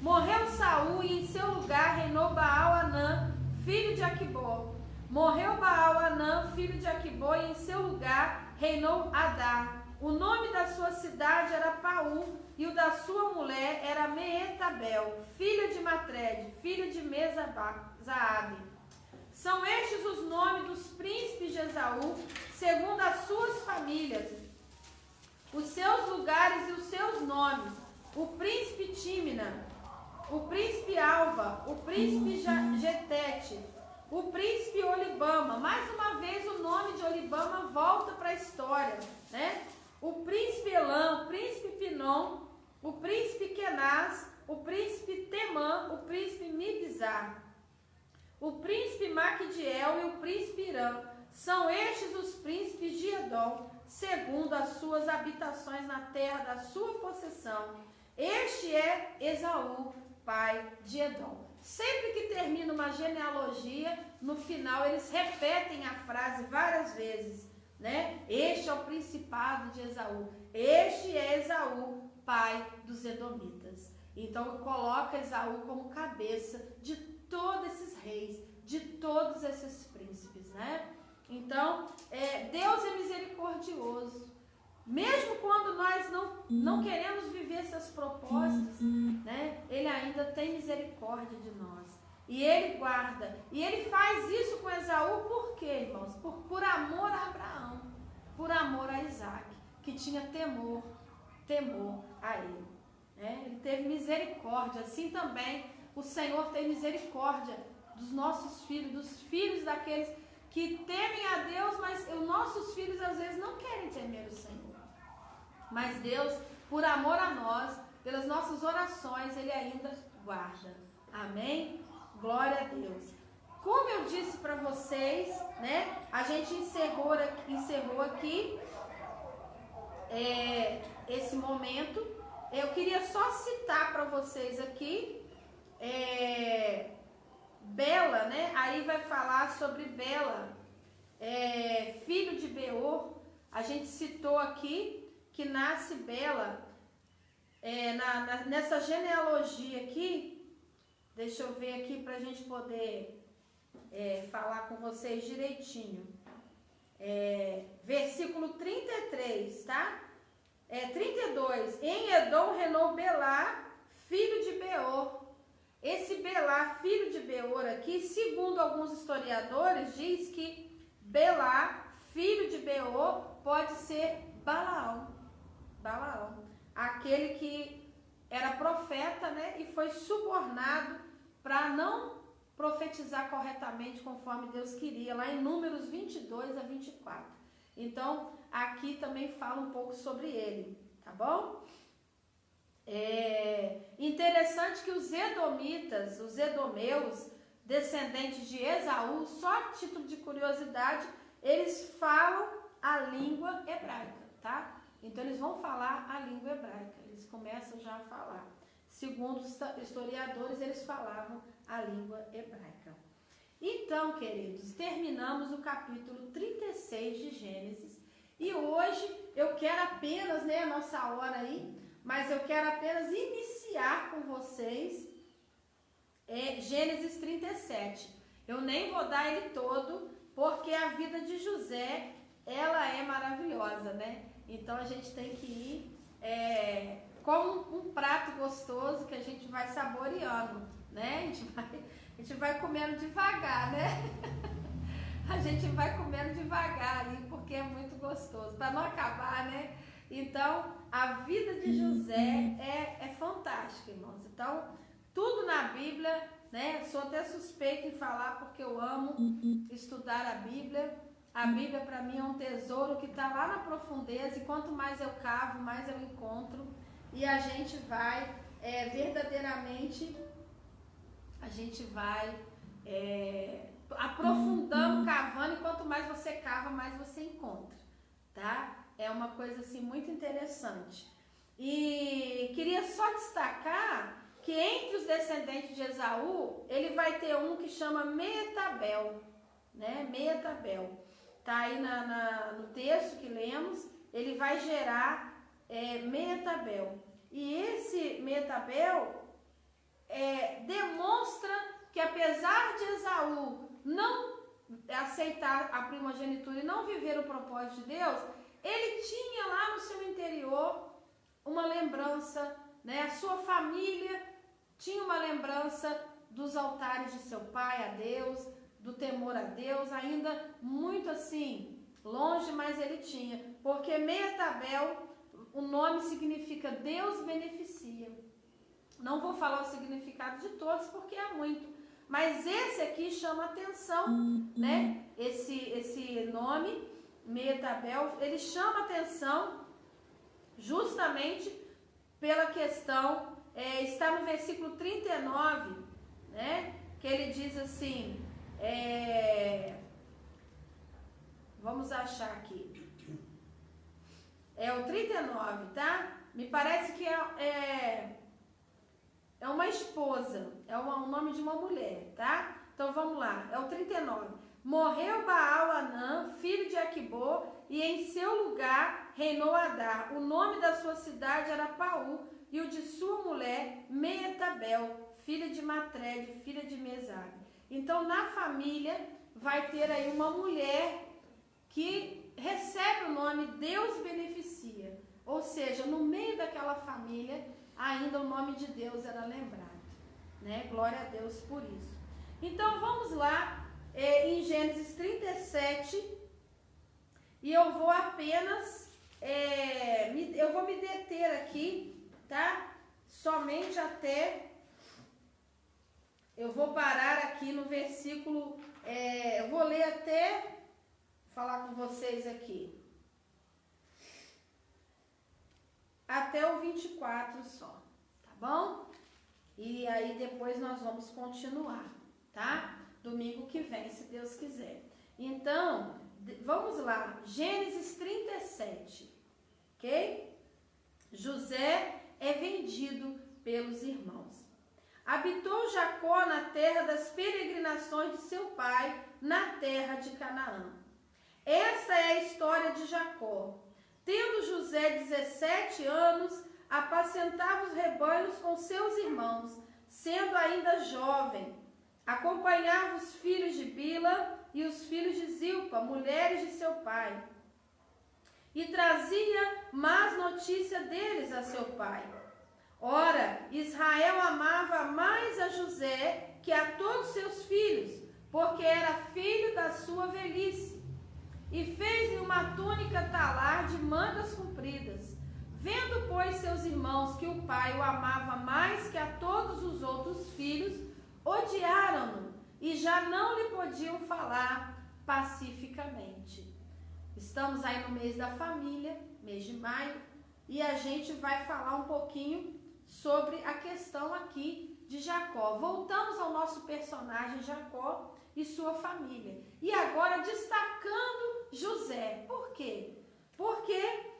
Morreu Saul e em seu lugar reinou Baal-Anã, filho de Aquibor. Morreu Baal-Anã, filho de Aquibor, e em seu lugar reinou Adá. O nome da sua cidade era Paú, e o da sua mulher era Meetabel, filha de Matred, filho de Mezaabe. São estes os nomes dos príncipes de Esaú, segundo as suas famílias, os seus lugares e os seus nomes: o príncipe Tímina, o príncipe Alva, o príncipe Getete, o príncipe Olibama. Mais uma vez o nome de Olibama volta para a história, né? O príncipe Elã, o príncipe Pinom, o príncipe Kenaz, o príncipe Temã, o príncipe Mibzar, o príncipe Maquidiel e o príncipe Irã. São estes os príncipes de Edom, segundo as suas habitações na terra da sua possessão. Este é Esaú, pai de Edom. Sempre que termina uma genealogia, no final eles repetem a frase várias vezes, né? Este é o principado de Esaú. Este é Esaú, pai dos Edomitas. Então coloca Esaú como cabeça de todos esses reis, de todos esses príncipes, né? Então, Deus é misericordioso. Mesmo quando nós não queremos viver seus propósitos, né? Ele ainda tem misericórdia de nós. E ele guarda. E ele faz isso com Esaú por quê, irmãos? Por amor a Abraão, por amor a Isaac, que tinha temor a ele, né? Ele teve misericórdia. Assim também o Senhor tem misericórdia dos nossos filhos, dos filhos daqueles que temem a Deus, mas os nossos filhos às vezes não querem temer o Senhor. Mas Deus, por amor a nós, pelas nossas orações, Ele ainda guarda. Amém? Glória a Deus. Como eu disse para vocês, né? A gente encerrou aqui esse momento. Eu queria só citar para vocês aqui, Bela, né? Aí vai falar sobre Bela, filho de Beor. A gente citou aqui que nasce Bela, nessa genealogia aqui. Deixa eu ver aqui para a gente poder falar com vocês direitinho. Versículo 33, tá? 32. Em Edom reinou Belá, filho de Beor. Esse Belá, filho de Beor aqui, segundo alguns historiadores, diz que Belá, filho de Beor, pode ser Balaão. Balaão. Aquele que era profeta, né? E foi subornado para não profetizar corretamente conforme Deus queria, lá em Números 22 a 24. Então, aqui também fala um pouco sobre ele, tá bom? Interessante que os edomitas, os edomeus, descendentes de Esaú, só a título de curiosidade, eles falam a língua hebraica, tá? Então, eles vão falar a língua hebraica, eles começam já a falar. Segundo os historiadores, eles falavam a língua hebraica. Então, queridos, terminamos o capítulo 36 de Gênesis. E hoje eu quero apenas, né, a nossa hora aí, mas eu quero apenas iniciar com vocês Gênesis 37. Eu nem vou dar ele todo, porque a vida de José, ela é maravilhosa, né? Então a gente tem que ir como um prato gostoso que a gente vai saboreando, né? A gente vai comendo devagar, né? A gente vai comendo devagar ali, porque é muito gostoso, para não acabar, né? Então, a vida de José é fantástica, irmãos. Então, tudo na Bíblia, né? Sou até suspeita em falar, porque eu amo estudar a Bíblia. A Bíblia, para mim, é um tesouro que está lá na profundeza, e quanto mais eu cavo, mais eu encontro. E a gente vai verdadeiramente, a gente vai aprofundando, cavando, e quanto mais você cava, mais você encontra, tá? É uma coisa assim muito interessante. E queria só destacar que entre os descendentes de Esaú, ele vai ter um que chama Meetabel, né? Meetabel. Tá aí no texto que lemos, ele vai gerar Meetabel. E esse Meetabel demonstra que, apesar de Esaú não aceitar a primogenitura e não viver o propósito de Deus, ele tinha lá no seu interior uma lembrança, né? A sua família tinha uma lembrança dos altares de seu pai a Deus, do temor a Deus, ainda muito assim, longe, mas ele tinha. Porque Meetabel, o nome significa Deus beneficia. Não vou falar o significado de todos, porque é muito. Mas esse aqui chama atenção, né? Esse nome, Meetabel, ele chama atenção justamente pela questão, está no versículo 39, né? Que ele diz assim, vamos achar aqui. É o 39, tá? Me parece que é uma esposa, é o nome de uma mulher, tá? Então vamos lá, é o 39. Morreu Baal-Anã, filho de Aquibor, e em seu lugar reinou Adar. O nome da sua cidade era Paú, e o de sua mulher Meetabel, filha de Matred, filha de Mesabe. Então na família vai ter aí uma mulher que recebe o nome Deus beneficia. Ou seja, no meio daquela família, ainda o nome de Deus era lembrado, né? Glória a Deus por isso. Então vamos lá, em Gênesis 37, e eu vou apenas, eu vou me deter aqui, tá? Somente até, eu vou parar aqui no versículo, eu vou ler até, falar com vocês aqui, até o 24 só, tá bom? E aí depois nós vamos continuar, tá? Domingo que vem, se Deus quiser. Então, vamos lá, Gênesis 37. ok? José é vendido pelos irmãos. Habitou Jacó na terra das peregrinações de seu pai, na terra de Canaã. Essa é a história de Jacó. Tendo José 17 anos, apacentava os rebanhos com seus irmãos, sendo ainda jovem. Acompanhava os filhos de Bila e os filhos de Zilpa, mulheres de seu pai, e trazia más notícia deles a seu pai. Ora, Israel amava mais a José que a todos seus filhos, porque era filho da sua velhice. E fez-lhe uma túnica talar de mangas compridas. Vendo, pois, seus irmãos que o pai o amava mais que a todos os outros filhos, odiaram-no e já não lhe podiam falar pacificamente. Estamos aí no mês da família, mês de maio, e a gente vai falar um pouquinho sobre a questão aqui de Jacó. Voltamos ao nosso personagem Jacó e sua família. E agora destacando José. Por quê? Porque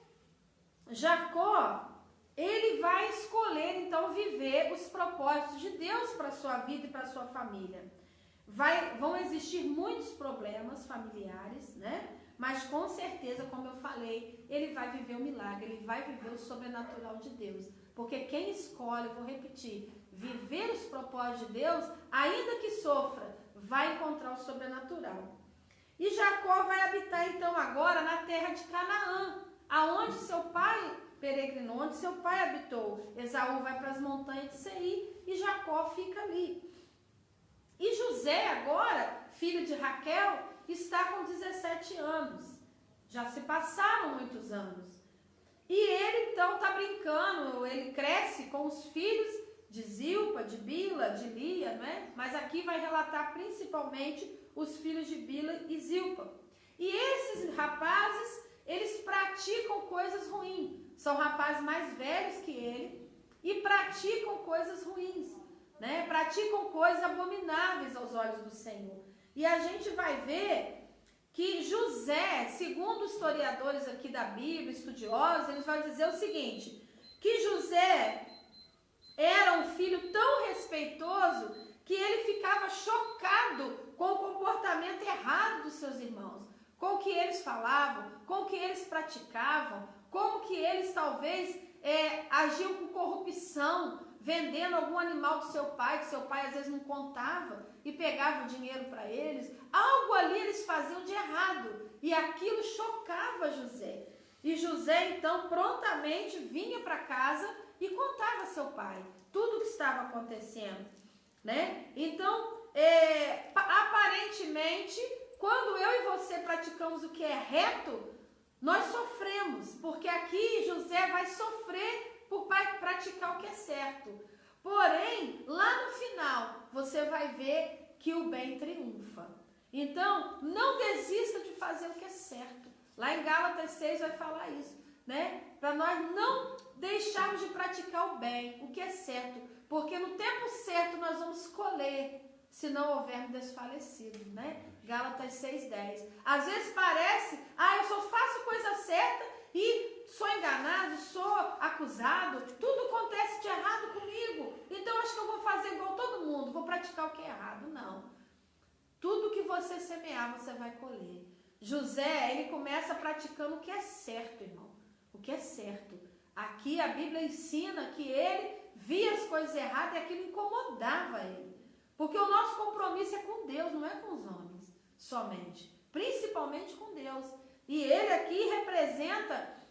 Jacó, ele vai escolher então viver os propósitos de Deus para a sua vida e para a sua família. Vão existir muitos problemas familiares, né? Mas com certeza, como eu falei, ele vai viver o milagre, ele vai viver o sobrenatural de Deus. Porque quem escolhe, vou repetir, viver os propósitos de Deus, ainda que sofra, vai encontrar o sobrenatural. E Jacó vai habitar então agora na terra de Canaã, aonde seu pai peregrinou, onde seu pai habitou. Esaú vai para as montanhas de Seir e Jacó fica ali. E José agora, filho de Raquel, está com 17 anos. Já se passaram muitos anos. E ele então está brincando, ele cresce com os filhos de Zilpa, de Bila, de Lia, né? Mas aqui vai relatar principalmente os filhos de Bila e Zilpa. E esses rapazes, eles praticam coisas ruins. São rapazes mais velhos que ele e praticam coisas ruins, né? Praticam coisas abomináveis aos olhos do Senhor. E a gente vai ver que José, segundo historiadores aqui da Bíblia, estudiosos, eles vão dizer o seguinte, que José era um filho tão respeitoso que ele ficava chocado com o comportamento errado dos seus irmãos, com o que eles falavam, com o que eles praticavam, como que eles talvez agiam com corrupção, vendendo algum animal do seu pai, que seu pai às vezes não contava, e pegava o dinheiro para eles. Algo ali eles faziam de errado, e aquilo chocava José. E José então prontamente vinha para casa e contava a seu pai tudo o que estava acontecendo, né? Então, aparentemente, quando eu e você praticamos o que é reto, nós sofremos, porque aqui José vai sofrer por praticar o que é certo. Porém, lá no final, você vai ver que o bem triunfa. Então, não desista de fazer o que é certo. Lá em Gálatas 6 vai falar isso, né? Para nós não deixarmos de praticar o bem, o que é certo. Porque no tempo certo nós vamos colher, se não houvermos desfalecido, né? Gálatas 6:10. Às vezes parece, eu só faço coisa certa e sou enganado, sou acusado, tudo acontece de errado comigo, então acho que eu vou fazer igual todo mundo, vou praticar o que é errado. Não. Tudo que você semear, você vai colher. José, ele começa praticando o que é certo, irmão. O que é certo. Aqui a Bíblia ensina que ele via as coisas erradas e aquilo incomodava ele. Porque o nosso compromisso é com Deus, não é com os homens somente. Principalmente com Deus. E ele aqui representa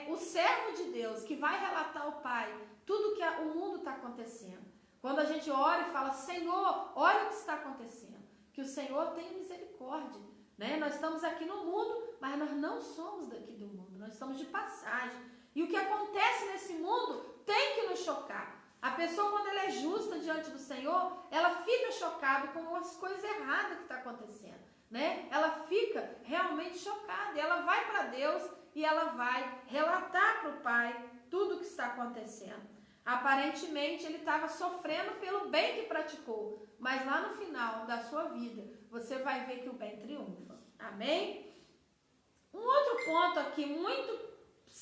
o servo de Deus, que vai relatar ao Pai tudo que o mundo está acontecendo. Quando a gente ora e fala, Senhor, olha o que está acontecendo. Que o Senhor tenha misericórdia. Né? Nós estamos aqui no mundo, mas nós não somos daqui do mundo. Nós estamos de passagem. E o que acontece nesse mundo tem que nos chocar. A pessoa, quando ela é justa diante do Senhor, ela fica chocada com as coisas erradas que estão acontecendo. Né? Ela fica realmente chocada. E ela vai para Deus e ela vai relatar para o Pai tudo o que está acontecendo. Aparentemente, ele estava sofrendo pelo bem que praticou. Mas lá no final da sua vida, você vai ver que o bem triunfa. Amém? Um outro ponto aqui muito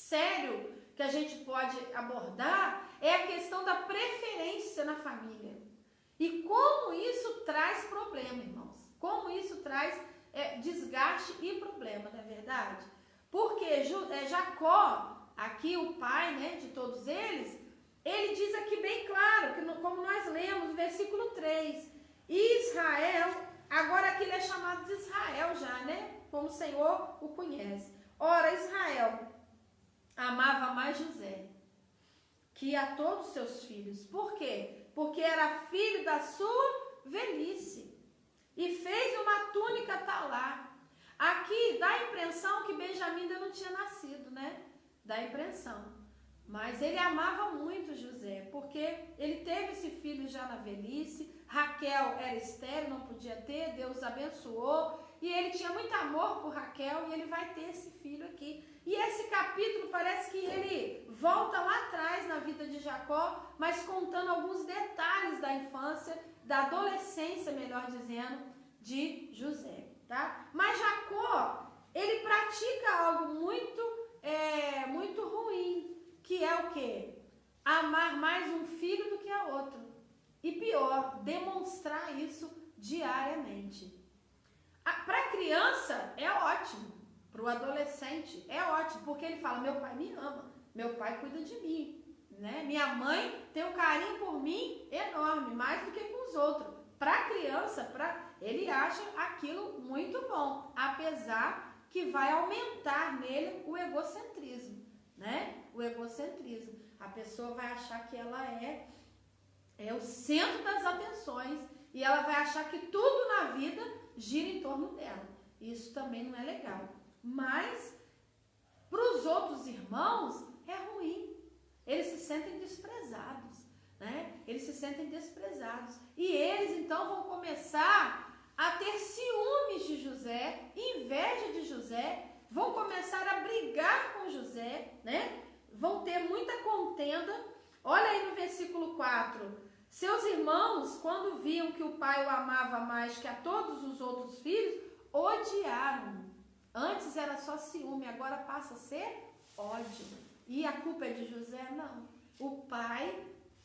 sério que a gente pode abordar é a questão da preferência na família. E como isso traz problema, irmãos. Como isso traz desgaste e problema, não é verdade? Porque Jacó, aqui o pai, né, de todos eles, ele diz aqui bem claro, que como nós lemos no versículo 3, Israel, agora aqui ele é chamado de Israel já, né? Como o Senhor o conhece. Ora, Israel amava mais José que a todos os seus filhos. Por quê? Porque era filho da sua velhice. E fez uma túnica talar. Aqui dá a impressão que Benjamim ainda não tinha nascido, né? Dá a impressão. Mas ele amava muito José, porque ele teve esse filho já na velhice. Raquel era estéril, não podia ter, Deus abençoou. E ele tinha muito amor por Raquel e ele vai ter esse filho aqui. E esse capítulo parece que ele volta lá atrás na vida de Jacó, mas contando alguns detalhes da infância, da adolescência, melhor dizendo, de José, tá? Mas Jacó, ele pratica algo muito ruim, que é o quê? Amar mais um filho do que a outro. E pior, demonstrar isso diariamente. Para a criança é ótimo, para o adolescente é ótimo, porque ele fala, meu pai me ama, meu pai cuida de mim, né? Minha mãe tem um carinho por mim enorme, mais do que com os outros. Para a criança, ele acha aquilo muito bom, apesar que vai aumentar nele o egocentrismo, né? O egocentrismo. A pessoa vai achar que ela é o centro das atenções e ela vai achar que tudo na vida gira em torno dela. Isso também não é legal. Mas, para os outros irmãos, é ruim. Eles se sentem desprezados, né? Eles se sentem desprezados. E eles, então, vão começar a ter ciúmes de José, inveja de José, vão começar a brigar com José, né? Vão ter muita contenda. Olha aí no versículo 4. Seus irmãos, quando viam que o pai o amava mais que a todos os outros filhos, odiaram. Antes era só ciúme, agora passa a ser ódio. E a culpa é de José? Não. O pai,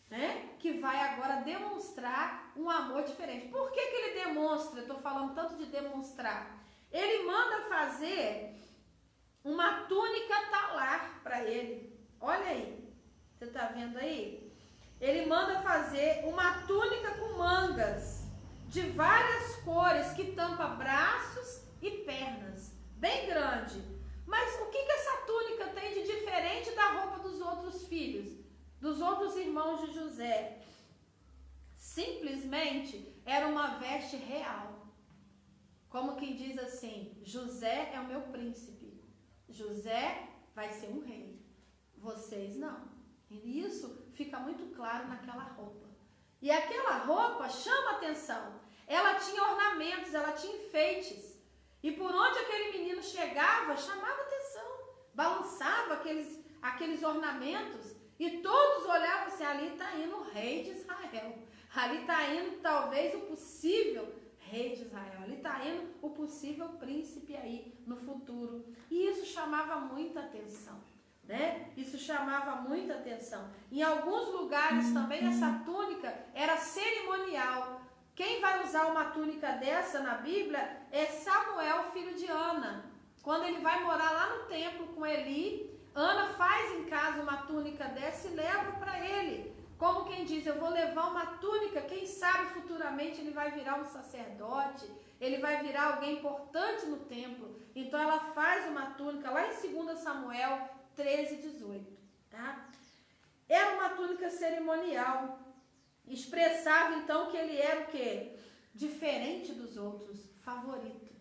né, que vai agora demonstrar um amor diferente. Por que ele demonstra? Estou falando tanto de demonstrar. Ele manda fazer uma túnica talar para ele. Olha aí. Você está vendo aí? Ele manda fazer uma túnica com mangas de várias cores que tampa braços e pernas, bem grande. Mas o que essa túnica tem de diferente da roupa dos outros filhos, dos outros irmãos de José? Simplesmente era uma veste real. Como quem diz assim, José é o meu príncipe, José vai ser um rei, vocês não. E isso fica muito claro naquela roupa. E aquela roupa chama atenção. Ela tinha ornamentos, ela tinha enfeites. E por onde aquele menino chegava, chamava atenção. Balançava aqueles ornamentos. E todos olhavam assim, ali está indo o rei de Israel. Ali está indo talvez o possível rei de Israel. Ali está indo o possível príncipe aí no futuro. E isso chamava muita atenção. Né? Isso chamava muita atenção. Em alguns lugares também essa túnica era cerimonial. Quem vai usar uma túnica dessa na Bíblia é Samuel, filho de Ana. Quando ele vai morar lá no templo com Eli, Ana faz em casa uma túnica dessa e leva para ele. Como quem diz, eu vou levar uma túnica, quem sabe futuramente ele vai virar um sacerdote, ele vai virar alguém importante no templo. Então ela faz uma túnica lá em 2 Samuel 13, 18, tá? Era uma túnica cerimonial, expressava então que ele era o quê? Diferente dos outros, favorito.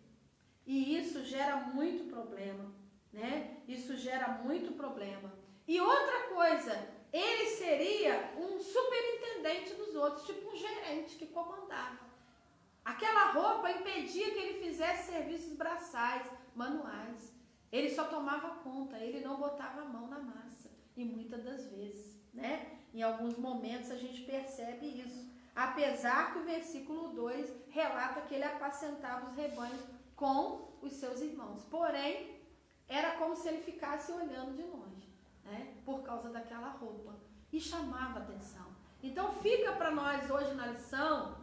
E isso gera muito problema, né? Isso gera muito problema. E outra coisa, ele seria um superintendente dos outros, tipo um gerente que comandava. Aquela roupa impedia que ele fizesse serviços braçais, manuais. Ele só tomava conta, ele não botava a mão na massa. E muitas das vezes, né? Em alguns momentos a gente percebe isso. Apesar que o versículo 2 relata que ele apacentava os rebanhos com os seus irmãos. Porém, era como se ele ficasse olhando de longe. né, por causa daquela roupa. E chamava atenção. Então fica para nós hoje na lição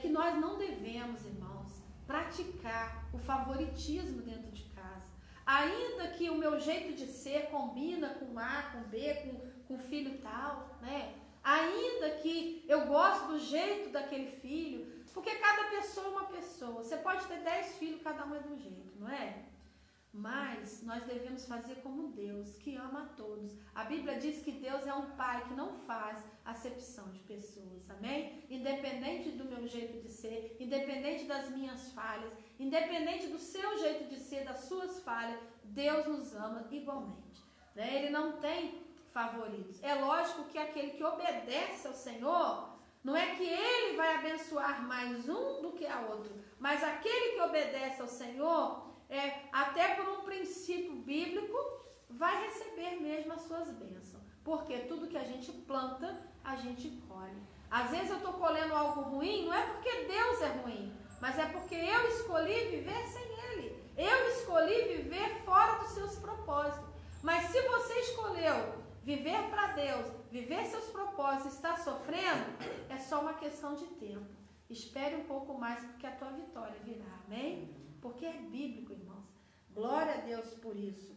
que nós não devemos, irmãos, praticar o favoritismo dentro de casa. Ainda que o meu jeito de ser combina com A, com B, com filho tal, né? Ainda que eu gosto do jeito daquele filho, porque cada pessoa é uma pessoa. Você pode ter 10 filhos, cada um é de um jeito, não é? Mas nós devemos fazer como Deus, que ama a todos. A Bíblia diz que Deus é um pai que não faz acepção de pessoas, amém? Independente do meu jeito de ser, independente das minhas falhas, independente do seu jeito de ser, das suas falhas, Deus nos ama igualmente, né? Ele não tem favoritos. É lógico que aquele que obedece ao Senhor, não é que ele vai abençoar mais um do que a outro, mas aquele que obedece ao Senhor, até por um princípio bíblico, vai receber mesmo as suas bênçãos. Porque tudo que a gente planta, a gente colhe. Às vezes eu estou colhendo algo ruim, não é porque Deus é ruim, mas é porque eu escolhi viver sem Ele. Eu escolhi viver fora dos seus propósitos. Mas se você escolheu viver para Deus, viver seus propósitos, está sofrendo, é só uma questão de tempo. Espere um pouco mais, porque a tua vitória virá, amém? Porque é bíblico, irmãos. Glória a Deus por isso.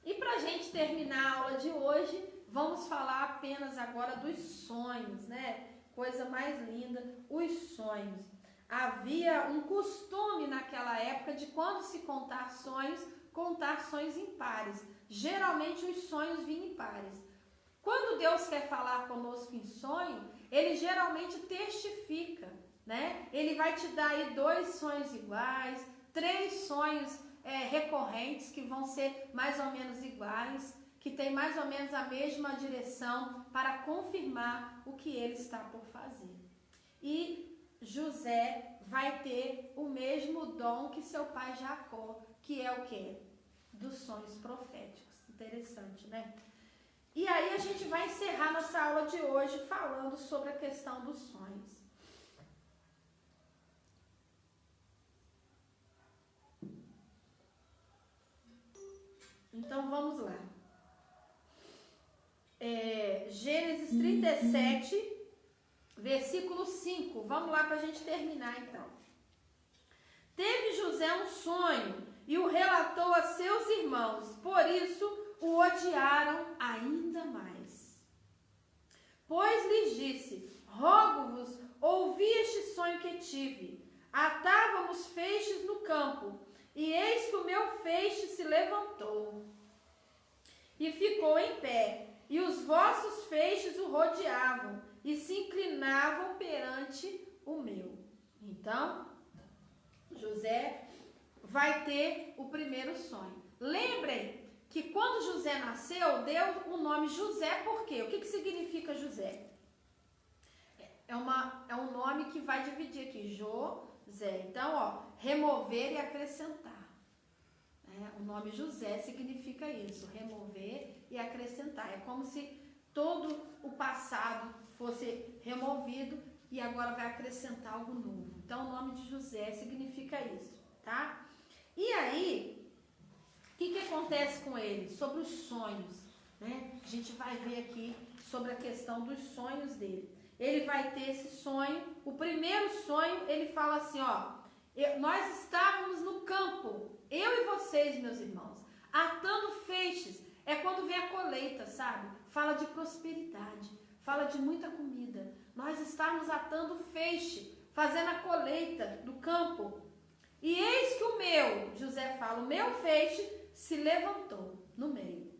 E para a gente terminar a aula de hoje, vamos falar apenas agora dos sonhos, né? Coisa mais linda, os sonhos. Havia um costume naquela época de quando se contar sonhos impares. Geralmente os sonhos vinham impares. Quando Deus quer falar conosco em sonho, Ele geralmente testifica, né? Ele vai te dar aí 2 sonhos iguais, 3 sonhos recorrentes que vão ser mais ou menos iguais, que tem mais ou menos a mesma direção para confirmar o que ele está por fazer. E José vai ter o mesmo dom que seu pai Jacó, que é o quê? Dos sonhos proféticos. Interessante, né? E aí a gente vai encerrar nossa aula de hoje falando sobre a questão dos sonhos. Então vamos lá. Gênesis 37, versículo 5. Vamos lá para a gente terminar então. Teve José um sonho e o relatou a seus irmãos, por isso o odiaram ainda mais. Pois lhes disse: rogo-vos, ouvi este sonho que tive. Atávamos feixes no campo, e eis que o meu feixe se levantou e ficou em pé, e os vossos feixes o rodeavam e se inclinavam perante o meu. Então, José vai ter o primeiro sonho. Lembrem que quando José nasceu, deu o nome José por quê? O que significa José? É um nome que vai dividir aqui, José. Então, remover e acrescentar. O nome José significa isso, remover e acrescentar. É como se todo o passado fosse removido e agora vai acrescentar algo novo. Então, o nome de José significa isso, tá? E aí, o que acontece com ele? Sobre os sonhos, né? A gente vai ver aqui sobre a questão dos sonhos dele. Ele vai ter esse sonho. O primeiro sonho, ele fala assim, nós estávamos no campo, eu e vocês, meus irmãos, atando feixes. É quando vem a colheita, sabe? Fala de prosperidade, fala de muita comida. Nós estávamos atando feixe, fazendo a colheita do campo. E eis que José fala, o meu feixe se levantou no meio.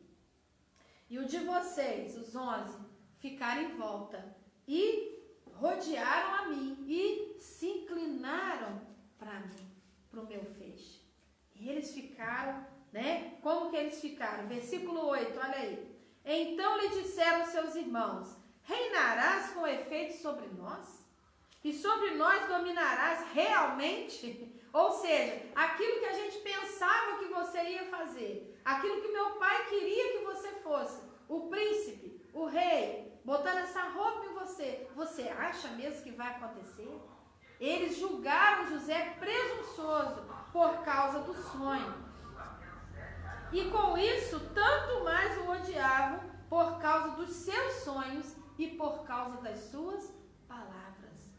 E o de vocês, os 11, ficaram em volta e rodearam a mim e se inclinaram para mim, para o meu feixe. E eles ficaram, né? Como que eles ficaram? Versículo 8, olha aí. Então lhe disseram seus irmãos: reinarás com efeito sobre nós? E sobre nós dominarás realmente? Ou seja, aquilo que a gente pensava que você ia fazer, aquilo que meu pai queria que você fosse, o príncipe, o rei, botando essa roupa em você, você acha mesmo que vai acontecer? Eles julgaram José presunçoso por causa do sonho. e com isso tanto mais o odiavam por causa dos seus sonhos e por causa das suas palavras.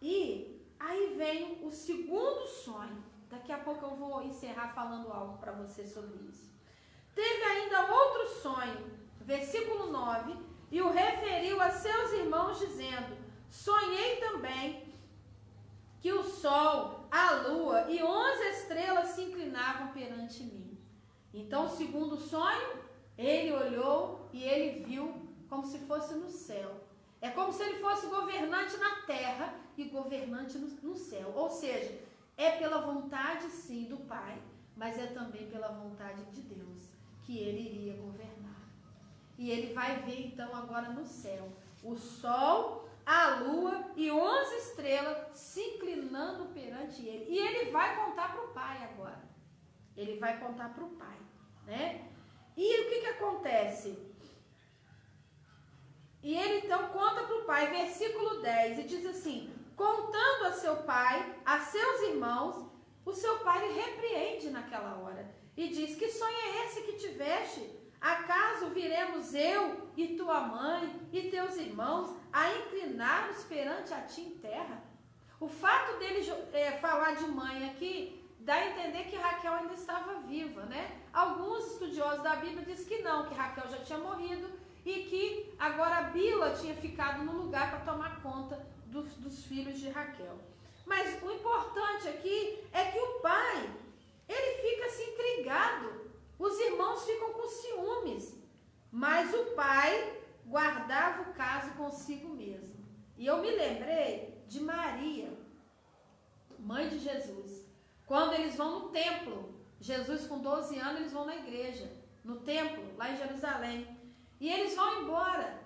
E aí vem o segundo sonho. Daqui a pouco eu vou encerrar falando algo para você sobre isso. Teve ainda outro sonho, versículo 9, e o referiu a seus irmãos dizendo: sonhei também que o sol, a lua e 11 estrelas se inclinavam perante mim. Então, o segundo sonho, ele olhou e ele viu como se fosse no céu. É como se ele fosse governante na terra e governante no céu. Ou seja, é pela vontade, sim, do Pai, mas é também pela vontade de Deus que ele iria governar. E ele vai ver, então, agora no céu, o sol, a lua e 11 estrelas se inclinando perante ele. E ele vai contar para o Pai agora. Ele vai contar para o Pai, né? E o que acontece? E ele então conta para o pai, versículo 10, e diz assim: contando a seu pai, a seus irmãos, o seu pai lhe repreende naquela hora. E diz: que sonho é esse que tiveste? Acaso viremos eu e tua mãe e teus irmãos a inclinar-nos perante a ti em terra? O fato dele falar de mãe aqui dá a entender que Raquel ainda estava viva, né? Alguns estudiosos da Bíblia dizem que não, que Raquel já tinha morrido e que agora a Bila tinha ficado no lugar para tomar conta dos filhos de Raquel. Mas o importante aqui é que o pai, ele fica assim intrigado, os irmãos ficam com ciúmes, mas o pai guardava o caso consigo mesmo. E eu me lembrei de Maria, mãe de Jesus, quando eles vão no templo, Jesus com 12 anos, eles vão na igreja, no templo, lá em Jerusalém, e eles vão embora.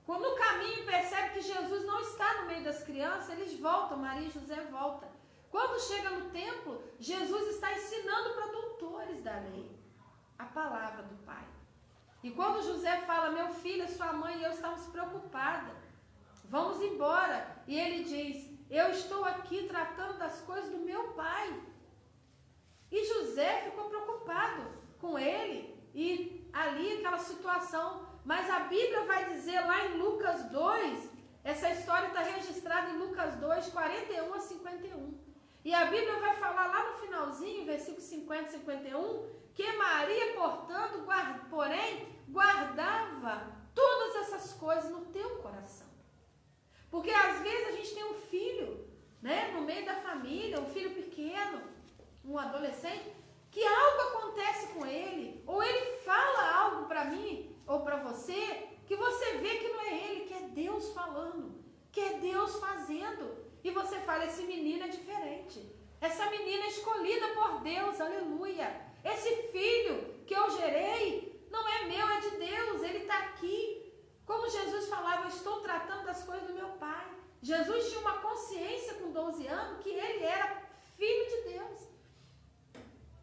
Quando no caminho percebe que Jesus não está no meio das crianças, eles voltam, Maria e José voltam. Quando chega no templo, Jesus está ensinando para doutores da lei a palavra do Pai. E quando José fala: meu filho, sua mãe e eu estamos preocupadas, vamos embora. E ele diz: eu estou aqui tratando das coisas do meu pai. E José ficou preocupado com ele e ali aquela situação. Mas a Bíblia vai dizer lá em Lucas 2, essa história está registrada em Lucas 2, 41 a 51. E a Bíblia vai falar lá no finalzinho, versículo 50 e 51, que Maria, portanto, porém, guardava todas essas coisas no teu coração. Porque às vezes a gente tem um filho, né, no meio da família, um filho pequeno, um adolescente, que algo acontece com ele, ou ele fala algo para mim, ou para você, que você vê que não é ele, que é Deus falando, que é Deus fazendo. E você fala: esse menino é diferente, essa menina é escolhida por Deus, aleluia. Esse filho que eu gerei não é meu, é de Deus, ele está aqui. Como Jesus falava: eu estou tratando das coisas do meu pai. Jesus tinha uma consciência com 12 anos que ele era filho de Deus.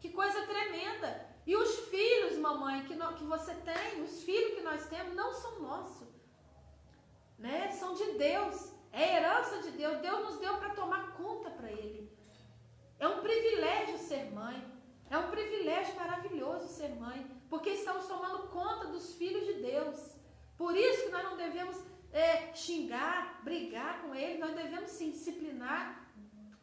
Que coisa tremenda. E os filhos, mamãe, que você tem, os filhos que nós temos, não são nossos, né? São de Deus, é herança de Deus. Deus nos deu para tomar conta para ele. É um privilégio ser mãe, é um privilégio maravilhoso ser mãe, porque estamos tomando conta dos filhos de Deus. Por isso que nós não devemos xingar, brigar com ele, nós devemos sim disciplinar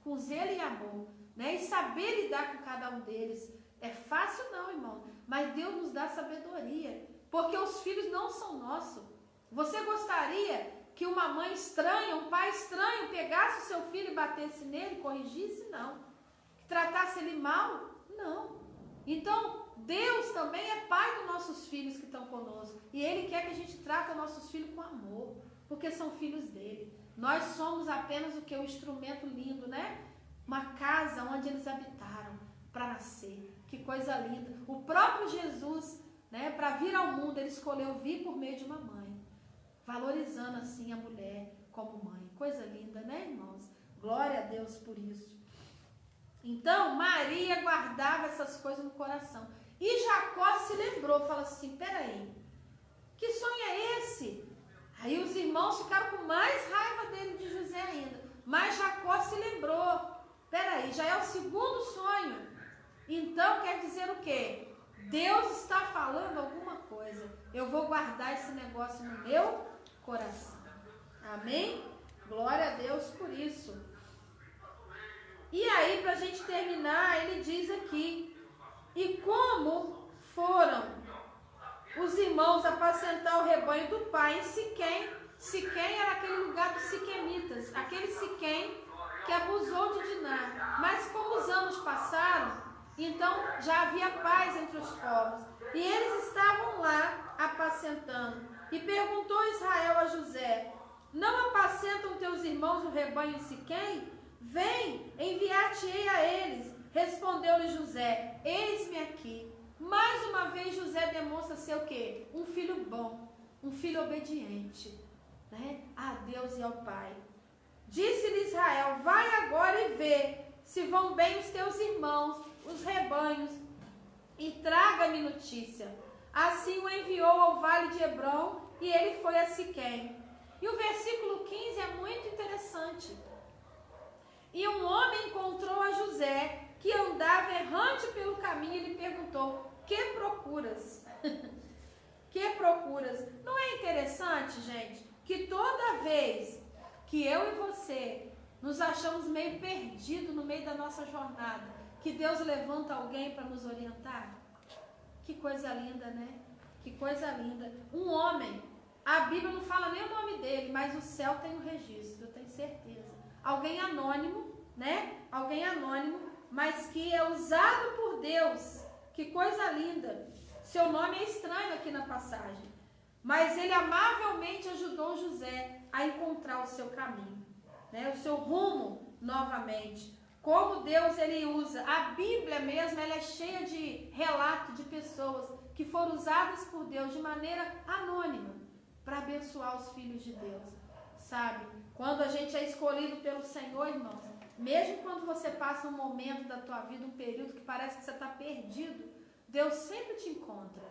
com zelo e amor, né? E saber lidar com cada um deles. É fácil não, irmão, mas Deus nos dá sabedoria, porque os filhos não são nossos. Você gostaria que uma mãe estranha, um pai estranho pegasse o seu filho e batesse nele, corrigisse? Não. Que tratasse ele mal? Não. Então, Deus também é pai dos nossos filhos que estão conosco, e Ele quer que a gente trate nossos filhos com amor, porque são filhos dele. Nós somos apenas o que? Um instrumento lindo, né? Uma casa onde eles habitaram para nascer. Que coisa linda. O próprio Jesus, né, para vir ao mundo, ele escolheu vir por meio de uma mãe, valorizando assim a mulher como mãe. Coisa linda, né, irmãos? Glória a Deus por isso. Então, Maria guardava essas coisas no coração. E Jacó se lembrou, falou assim: peraí, que sonho é esse? Aí os irmãos ficaram com mais raiva dele, de José ainda. Mas Jacó se lembrou: peraí, já é o segundo sonho. Então quer dizer o quê? Deus está falando alguma coisa. Eu vou guardar esse negócio no meu coração. Amém? Glória a Deus por isso. E aí, para a gente terminar, ele diz aqui: e como foram os irmãos apacentar o rebanho do pai em Siquém? Siquém era aquele lugar dos siquemitas, aquele Siquém que abusou de Diná. Mas como os anos passaram, então já havia paz entre os povos. E eles estavam lá apacentando. E perguntou Israel a José: não apacentam teus irmãos o rebanho em Siquém? Vem, enviar-te-ei a eles. Respondeu-lhe José: eis-me aqui. Mais uma vez José demonstra ser o quê? Um filho bom, um filho obediente, né? A Deus e ao Pai. Disse-lhe Israel: vai agora e vê se vão bem os teus irmãos, os rebanhos, e traga-me notícia. Assim o enviou ao vale de Hebrom, e ele foi a Siquém. E o versículo 15 é muito interessante. E um homem encontrou a José, que andava errante pelo caminho, e lhe perguntou: que procuras? Que procuras? Não é interessante, gente, que toda vez que eu e você nos achamos meio perdidos no meio da nossa jornada, que Deus levanta alguém para nos orientar? Que coisa linda, né? Que coisa linda. Um homem, a Bíblia não fala nem o nome dele, mas o céu tem um registro, eu tenho certeza. Alguém anônimo, né? Alguém anônimo, mas que é usado por Deus. Que coisa linda. Seu nome é estranho aqui na passagem, mas ele amavelmente ajudou José a encontrar o seu caminho, né? O seu rumo novamente. Como Deus ele usa. A Bíblia mesmo, ela é cheia de relatos de pessoas que foram usadas por Deus de maneira anônima para abençoar os filhos de Deus, sabe? Quando a gente é escolhido pelo Senhor, irmãos, mesmo quando você passa um momento da tua vida, um período que parece que você está perdido, Deus sempre te encontra.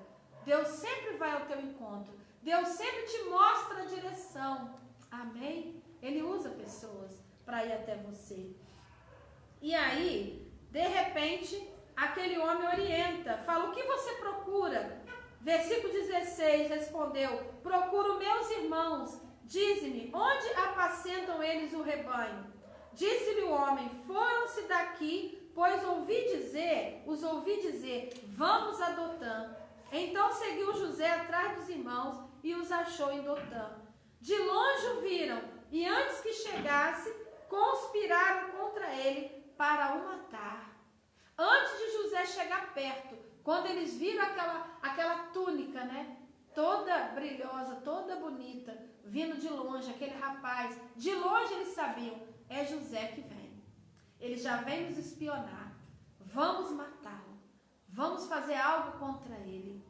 Deus sempre vai ao teu encontro. Deus sempre te mostra a direção. Amém? Ele usa pessoas para ir até você. E aí, de repente, aquele homem orienta, fala: o que você procura? Versículo 16 respondeu: procuro meus irmãos, dize-me, onde apacentam eles o rebanho? Disse-lhe o homem: foram-se daqui, pois os ouvi dizer, vamos a Dotã. Então seguiu José atrás dos irmãos e os achou em Dotã. De longe o viram, e antes que chegasse, conspiraram contra ele para o matar. Antes de José chegar perto, quando eles viram aquela túnica, né? Toda brilhosa, toda bonita, vindo de longe, aquele rapaz, de longe eles sabiam, é José que vem. Ele já vem nos espionar. Vamos matá-lo. Vamos fazer algo contra ele.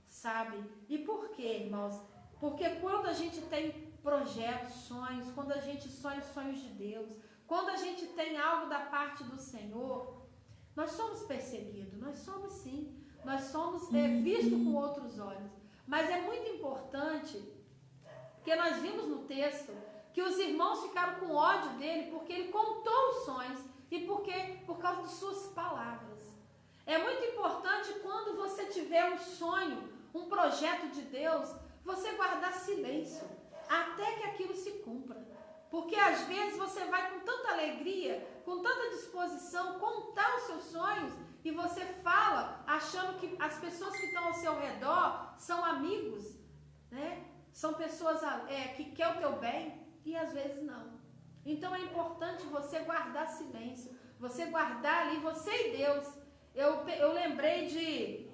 Sabe? E por quê, irmãos? Porque quando a gente tem projetos, sonhos, quando a gente sonha os sonhos de Deus, quando a gente tem algo da parte do Senhor, nós somos perseguidos. Nós somos sim. Nós somos vistos com outros olhos. Mas é muito importante, porque nós vimos no texto que os irmãos ficaram com ódio dele porque ele contou os sonhos e por causa de suas palavras. É muito importante quando você tiver um sonho, um projeto de Deus, você guardar silêncio até que aquilo se cumpra. Porque às vezes você vai com tanta alegria, com tanta disposição contar os seus sonhos e você fala achando que as pessoas que estão ao seu redor são amigos, né? São pessoas que querem o teu bem e às vezes não. Então é importante você guardar silêncio, você guardar ali, você e Deus. Eu lembrei de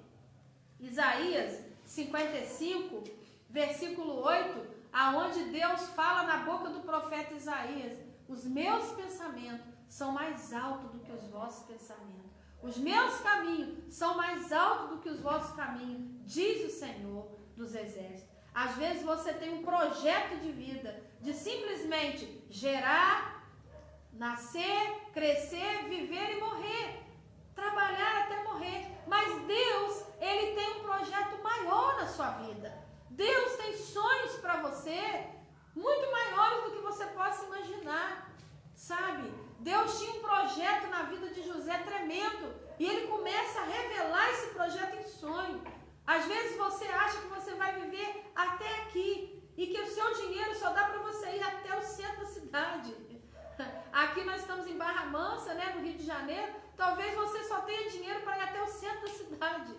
Isaías 55, versículo 8, aonde Deus fala na boca do profeta Isaías: os meus pensamentos são mais altos do que os vossos pensamentos. Os meus caminhos são mais altos do que os vossos caminhos, diz o Senhor dos Exércitos. Às vezes você tem um projeto de vida, de simplesmente gerar, nascer, crescer, viver e morrer. Trabalhar até morrer. Mas Deus, Ele tem um projeto maior na sua vida. Deus tem sonhos para você, muito maiores do que você possa imaginar. Sabe? Deus tinha um projeto na vida de José tremendo. E ele começa Às vezes você acha que você vai viver até aqui e que o seu dinheiro só dá para você ir até o centro da cidade. Aqui nós estamos em Barra Mansa, né, no Rio de Janeiro. Talvez você só tenha dinheiro para ir até o centro da cidade.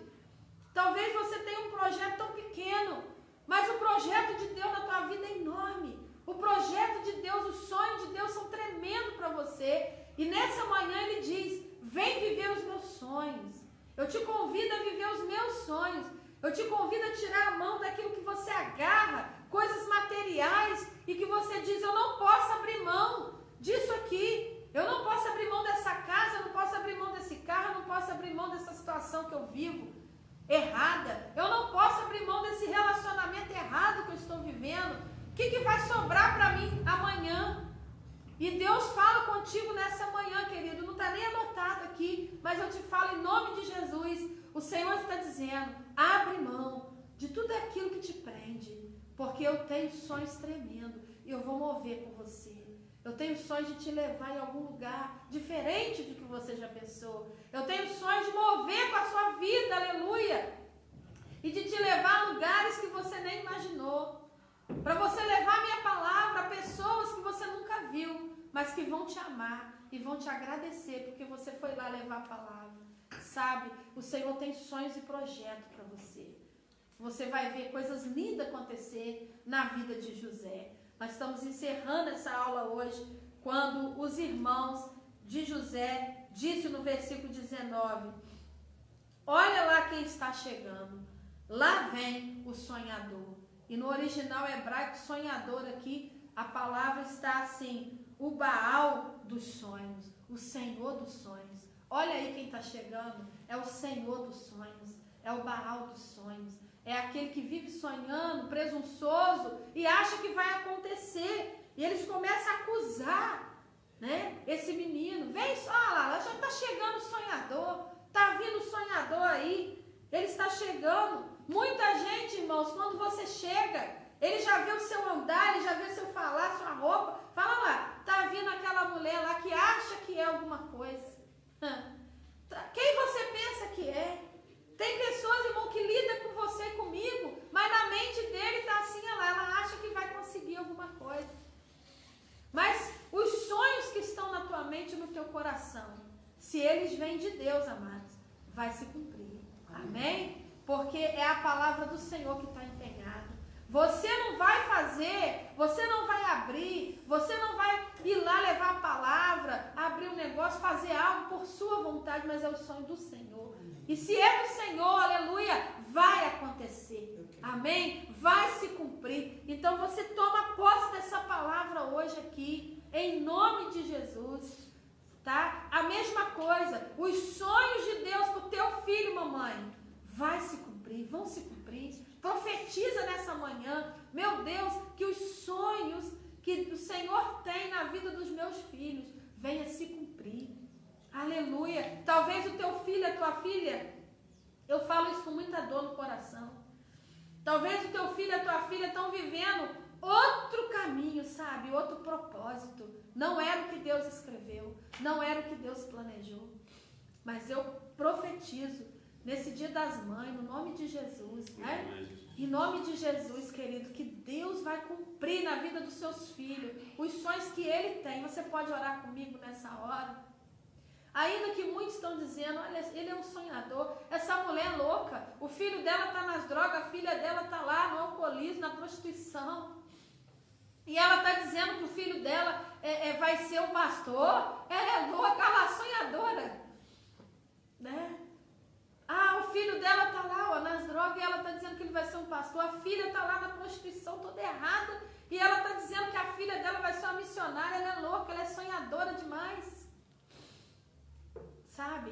Talvez você tenha um projeto tão pequeno, mas o projeto de Deus na tua vida é enorme. O projeto de Deus, os sonhos de Deus são tremendos para você. E nessa manhã ele diz: vem viver os meus sonhos. Eu te convido a viver os meus sonhos. Eu te convido a tirar a mão daquilo que você agarra, coisas materiais, e que você diz: eu não posso abrir mão disso aqui. Eu não posso abrir mão dessa casa, eu não posso abrir mão desse carro, eu não posso abrir mão dessa situação que eu vivo errada. Eu não posso abrir mão desse relacionamento errado que eu estou vivendo. O que vai sobrar para mim amanhã? E Deus fala contigo nessa manhã, querido. Não está nem anotado aqui, mas eu te falo em nome de Jesus. O Senhor está dizendo: abre mão de tudo aquilo que te prende, porque eu tenho sonhos tremendos e eu vou mover por você. Eu tenho sonhos de te levar em algum lugar diferente do que você já pensou. Eu tenho sonhos de mover com a sua vida, aleluia, e de te levar a lugares que você nem imaginou. Para você levar a minha palavra a pessoas que você nunca viu, mas que vão te amar e vão te agradecer porque você foi lá levar a palavra. Sabe, o Senhor tem sonhos e projetos para você. Você vai ver coisas lindas acontecer na vida de José. Nós estamos encerrando essa aula hoje, quando os irmãos de José disse no versículo 19: olha lá quem está chegando, lá vem o sonhador. E no original hebraico, sonhador aqui, a palavra está assim: o Baal dos sonhos, o Senhor dos sonhos. Olha aí quem está chegando, é o Senhor dos sonhos, é o Baal dos sonhos. É aquele que vive sonhando, presunçoso, e acha que vai acontecer. E eles começam a acusar, né, esse menino. Vem só lá, já está chegando o sonhador, está vindo o sonhador aí, ele está chegando. Muita gente, irmãos, quando você chega, ele já vê o seu andar, ele já vê o seu falar, sua roupa. Fala lá, está vindo aquela mulher lá que acha que é alguma coisa. Quem você pensa que é? Tem pessoas, irmão, que lidam com você e comigo, mas na mente dele está assim, ela acha que vai conseguir alguma coisa. Mas os sonhos que estão na tua mente e no teu coração, se eles vêm de Deus, amados, vai se cumprir. Amém? Porque é a palavra do Senhor que está empenhada. Você não vai fazer, você não vai abrir, você não vai ir lá levar a palavra, abrir um negócio, fazer algo por sua vontade, mas é o sonho do Senhor. E se é do Senhor, aleluia, vai acontecer. Amém? Vai se cumprir. Então você toma posse dessa palavra hoje aqui, em nome de Jesus. Tá? A mesma coisa, os sonhos de Deus para o teu filho, mamãe, vai se cumprir, vão se cumprir. Profetiza nessa manhã, meu Deus, que os sonhos que o Senhor tem na vida dos meus filhos venha se cumprir. Aleluia. Talvez o teu filho, a tua filha, eu falo isso com muita dor no coração. Talvez o teu filho, a tua filha estão vivendo outro caminho, sabe? Outro propósito. Não era o que Deus escreveu, não era o que Deus planejou. Mas eu profetizo nesse dia das mães, no nome de Jesus, né? Em nome de Jesus, querido, que Deus vai cumprir na vida dos seus filhos os sonhos que Ele tem. Você pode orar comigo nessa hora? Ainda que muitos estão dizendo: olha, ele é um sonhador, essa mulher é louca, o filho dela está nas drogas, a filha dela está lá no alcoolismo, na prostituição. E ela está dizendo que o filho dela vai ser um pastor. Ela é louca, ela é sonhadora, né? Ah, o filho dela está lá, ó, nas drogas, e ela está dizendo que ele vai ser um pastor. A filha está lá na prostituição toda errada, e ela está dizendo que a filha dela vai ser uma missionária. Ela é louca, ela é sonhadora demais. Sabe?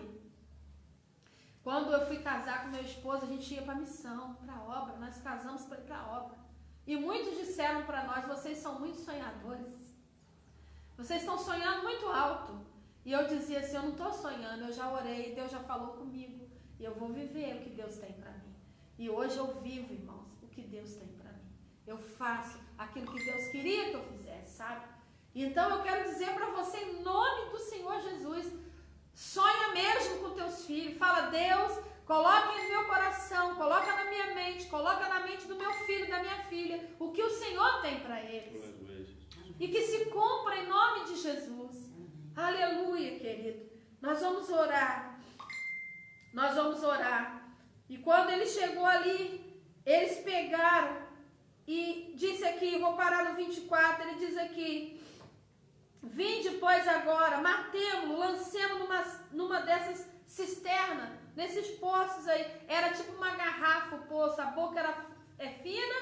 Quando eu fui casar com meu esposo, a gente ia para a missão, para a obra. Nós casamos para ir para a obra. E muitos disseram para nós: vocês são muito sonhadores. Vocês estão sonhando muito alto. E eu dizia assim: eu não estou sonhando, eu já orei, Deus já falou comigo. E eu vou viver o que Deus tem para mim. E hoje eu vivo, irmãos, o que Deus tem para mim. Eu faço aquilo que Deus queria que eu fizesse, sabe? Então eu quero dizer para você, em nome do Senhor Jesus, sonha mesmo com teus filhos. Fala: Deus, coloca no meu coração, coloca na minha mente, coloca na mente do meu filho, da minha filha, o que o Senhor tem para eles. E que se cumpra em nome de Jesus. Aleluia, querido. Nós vamos orar. Nós vamos orar. E quando ele chegou ali, eles pegaram e disse aqui, vou parar no 24, ele diz aqui: vinde, pois, agora, matemo-lo, lancemos numa dessas cisternas, nesses poços aí. Era tipo uma garrafa o poço, a boca era fina,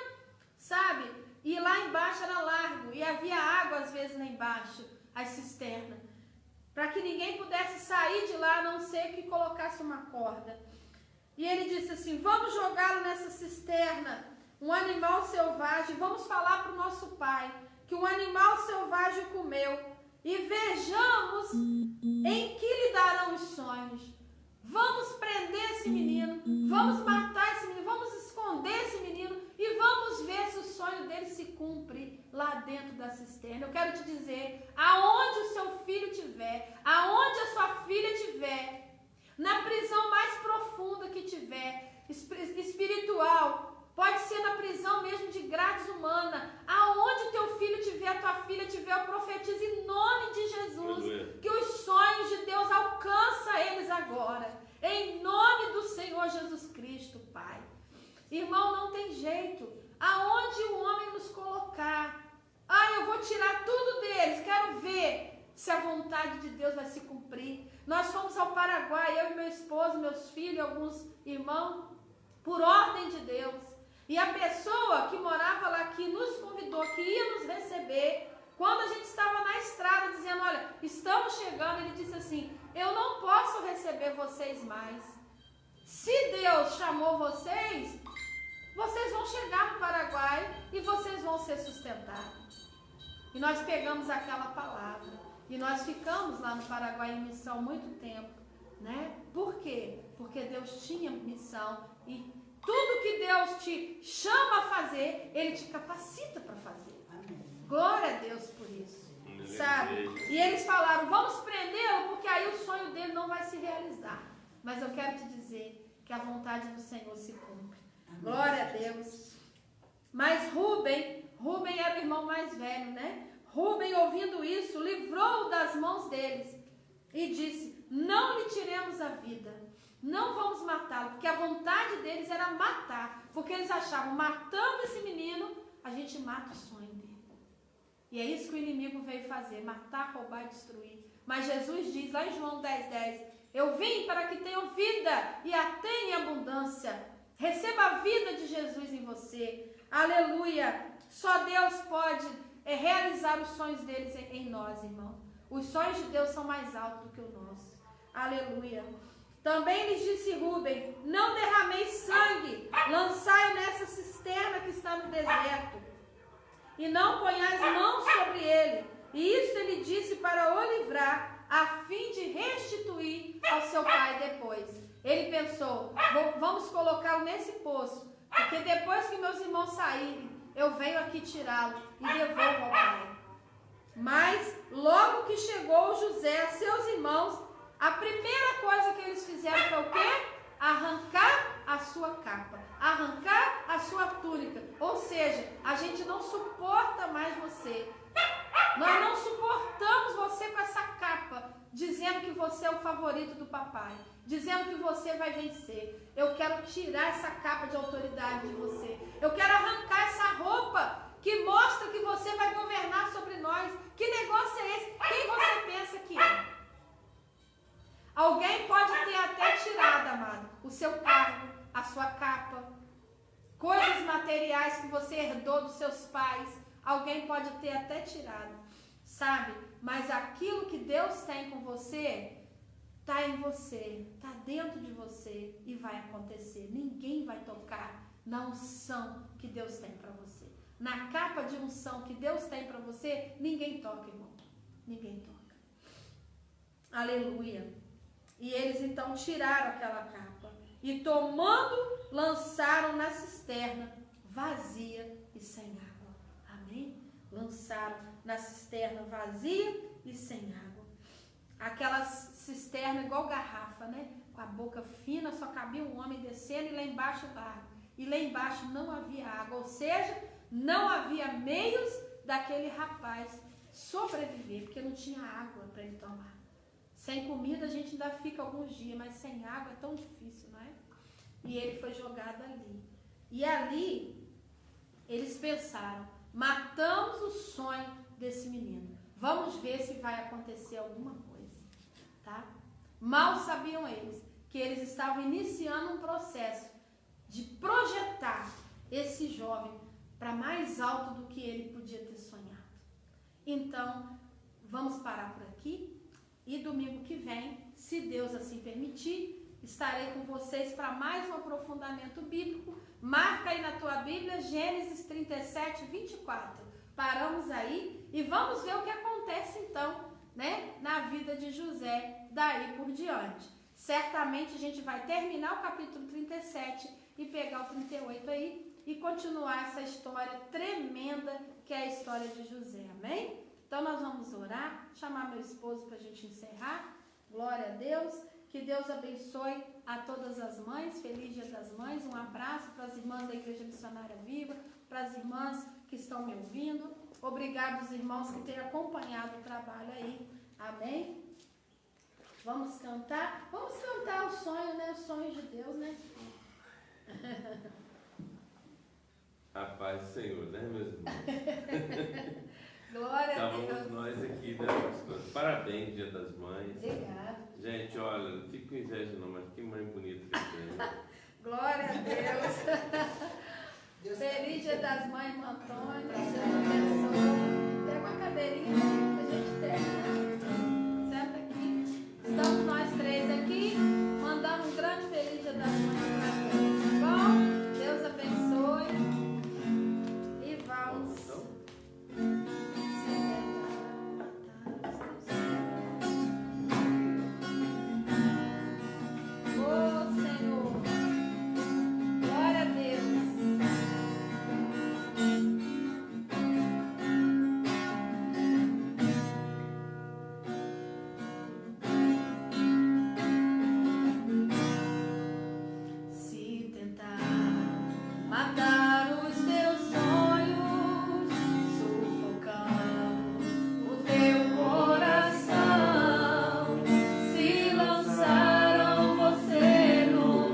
sabe? E lá embaixo era largo, e havia água às vezes lá embaixo, as cisternas, para que ninguém pudesse sair de lá, a não ser que colocasse uma corda. E ele disse assim: vamos jogá-lo nessa cisterna, um animal selvagem, vamos falar para o nosso pai que um animal selvagem comeu, e vejamos em que lhe darão os sonhos. Vamos prender esse menino, vamos matar esse menino, vamos esconder esse menino e vamos ver se o sonho dele se cumpre lá dentro da cisterna. Eu quero te dizer, aonde o seu filho estiver, aonde a sua filha estiver, na prisão mais profunda que tiver, espiritual, pode ser na prisão mesmo de grades humana, aonde o teu filho tiver, a tua filha tiver, eu profetizo em nome de Jesus, que os sonhos de Deus alcançam eles agora, em nome do Senhor Jesus Cristo, Pai. Irmão, não tem jeito, aonde o homem nos colocar, eu vou tirar tudo deles, quero ver se a vontade de Deus vai se cumprir. Nós fomos ao Paraguai, eu e meu esposo, meus filhos, alguns irmãos, por ordem de Deus. E a pessoa que morava lá, que nos convidou, que ia nos receber, quando a gente estava na estrada, dizendo, olha, estamos chegando, ele disse assim: eu não posso receber vocês mais. Se Deus chamou vocês, vocês vão chegar no Paraguai e vocês vão ser sustentados. E nós pegamos aquela palavra. E nós ficamos lá no Paraguai em missão muito tempo, né? Por quê? Porque Deus tinha missão e tudo que Deus te chama a fazer, Ele te capacita para fazer. Amém. Glória a Deus por isso, sabe? E eles falaram, vamos prendê-lo, porque aí o sonho dele não vai se realizar. Mas eu quero te dizer que a vontade do Senhor se cumpre. Amém. Glória a Deus. Mas Rubem era o irmão mais velho, né? Rubem, ouvindo isso, livrou-o das mãos deles e disse: não lhe tiremos a vida, não vamos matá-lo, porque a vontade deles era matar, porque eles achavam, matando esse menino, a gente mata o sonho dele. E é isso que o inimigo veio fazer, matar, roubar e destruir. Mas Jesus diz lá em João 10:10, eu vim para que tenham vida e a tenham em abundância. Receba a vida de Jesus em você. Aleluia. Só Deus pode realizar os sonhos deles em nós, irmão. Os sonhos de Deus são mais altos do que o nosso. Aleluia. Também lhes disse Rubem: não derrameis sangue, lançai nessa cisterna que está no deserto, e não ponhais mãos sobre ele. E isso ele disse para o livrar, a fim de restituir ao seu pai depois. Ele pensou, vamos colocá-lo nesse poço, porque depois que meus irmãos saírem, eu venho aqui tirá-lo e devolvo ao pai. Mas logo que chegou José, seus irmãos, a primeira coisa que eles fizeram foi o quê? Arrancar a sua capa, arrancar a sua túnica. Ou seja, a gente não suporta mais você. Nós não suportamos você com essa capa, dizendo que você é o favorito do papai, dizendo que você vai vencer. Eu quero tirar essa capa de autoridade de você. Eu quero arrancar essa roupa que mostra que você vai governar sobre nós. Que negócio é esse? Quem você pensa que é? Alguém pode ter até tirado, amado, o seu cargo, a sua capa, coisas materiais que você herdou dos seus pais. Alguém pode ter até tirado, sabe? Mas aquilo que Deus tem com você, está em você, está dentro de você e vai acontecer. Ninguém vai tocar na unção que Deus tem para você. Na capa de unção que Deus tem para você, ninguém toca, irmão. Ninguém toca. Aleluia. E eles então tiraram aquela capa e tomando, lançaram na cisterna vazia e sem água. Amém? Lançaram na cisterna vazia e sem água. Aquela cisterna igual garrafa, né? Com a boca fina, só cabia um homem descendo e lá embaixo barro. E lá embaixo não havia água, ou seja, não havia meios daquele rapaz sobreviver, porque não tinha água para ele tomar. Sem comida a gente ainda fica alguns dias, mas sem água é tão difícil, não é? E ele foi jogado ali. E ali, eles pensaram, matamos o sonho desse menino. Vamos ver se vai acontecer alguma coisa, tá? Mal sabiam eles que eles estavam iniciando um processo de projetar esse jovem para mais alto do que ele podia ter sonhado. Então, vamos parar por aqui e domingo que vem, se Deus assim permitir, estarei com vocês para mais um aprofundamento bíblico. Marca aí na tua Bíblia, Gênesis 37, 24. Paramos aí e vamos ver o que acontece então, né, na vida de José daí por diante. Certamente a gente vai terminar o capítulo 37 e pegar o 38 aí e continuar essa história tremenda que é a história de José, amém? Então nós vamos orar, chamar meu esposo para a gente encerrar. Glória a Deus, que Deus abençoe a todas as mães, feliz Dia das Mães, um abraço para as irmãs da Igreja Missionária Viva, para as irmãs que estão me ouvindo, obrigado aos irmãos que têm acompanhado o trabalho aí, amém? Vamos cantar o sonho, né? O sonho de Deus, né? A paz do Senhor, né, meus irmãos? Glória a Deus. Estávamos nós aqui, né, pastor? Parabéns, Dia das Mães. Obrigada. Gente, olha, não fico com inveja não, mas que mãe bonita que eu tenho. Glória a Deus. Feliz Dia das Mães, irmã Antônia. Deus abençoe. Pega uma cadeirinha pra gente terminar. Senta aqui. Estamos nós três aqui, mandando um grande feliz Dia das Mães para todos, tá bom? Deus abençoe. E vamos. Lançaram você no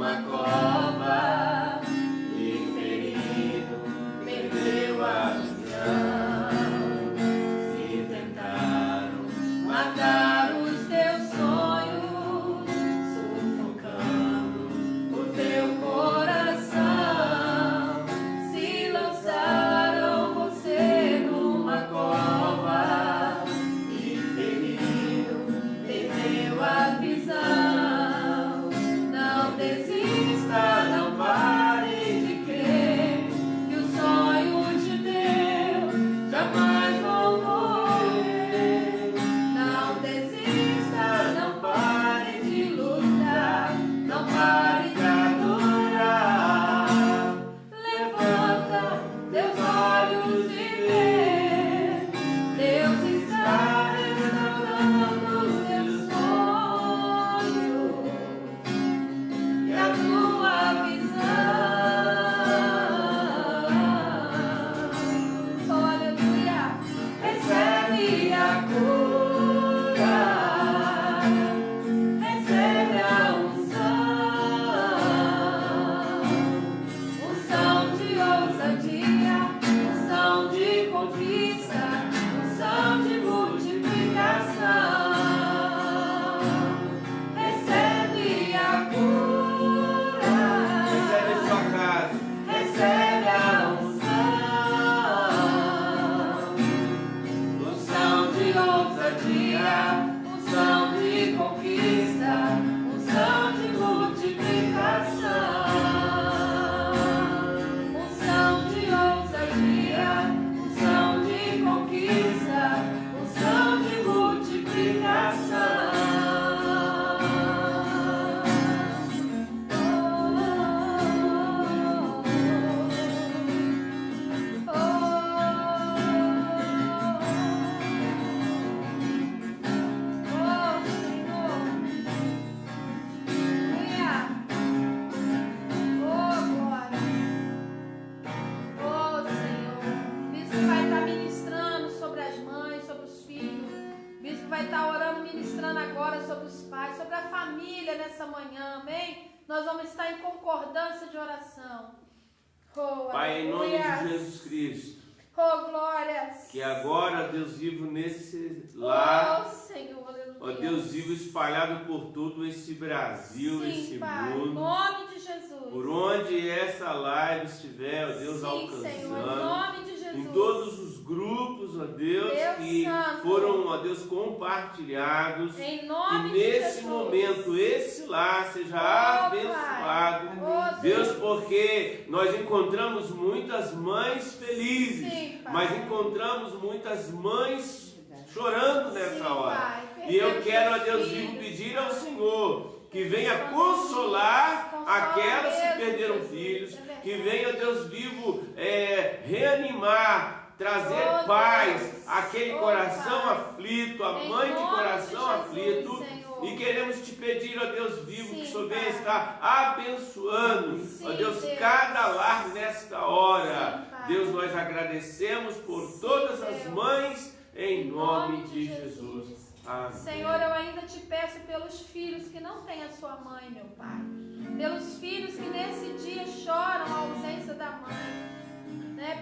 nós vamos estar em concordância de oração. Oh, Pai, em nome aleluia. de Jesus Cristo, Oh, glórias. que agora, Deus vivo, nesse lar, Oh, Senhor, aleluia. ó Deus vivo, espalhado por todo esse Brasil, Sim, esse Pai, mundo, em nome de Jesus. por onde essa live estiver, ó Deus, Sim, alcançando, Senhor, em nome de Jesus. em todos os grupos, ó Deus, Deus que Santo. foram, ó Deus, compartilhados, Em que nome de nesse Jesus. momento esse lar seja Oh, abençoado, Pai. Oh, Deus, porque nós encontramos muitas mães felizes, Sim, Pai. mas encontramos muitas mães chorando nessa Sim, hora. Pai. E eu Perdemos quero, ó seus Deus filhos, vivo, pedir Pai. ao Senhor que venha Consola aquelas que mesmo, perderam Jesus. filhos, É verdade. que venha, Deus vivo, reanimar, trazer Oh, paz Deus. àquele Oh, coração Pai. aflito, a Em mãe de nome coração de Jesus, aflito. Senhor. E queremos te pedir, ó Deus vivo, Sim, que o Senhor Pai. venha estar abençoando, Sim, ó Deus, Deus. cada lar nesta hora. Sim, Pai. Deus, nós agradecemos por Sim, todas as Deus. mães, em nome de Jesus. Amém. Senhor, eu ainda te peço pelos filhos que não têm a sua mãe, meu Pai. Pelos filhos que nesse dia choram a ausência da mãe. Né?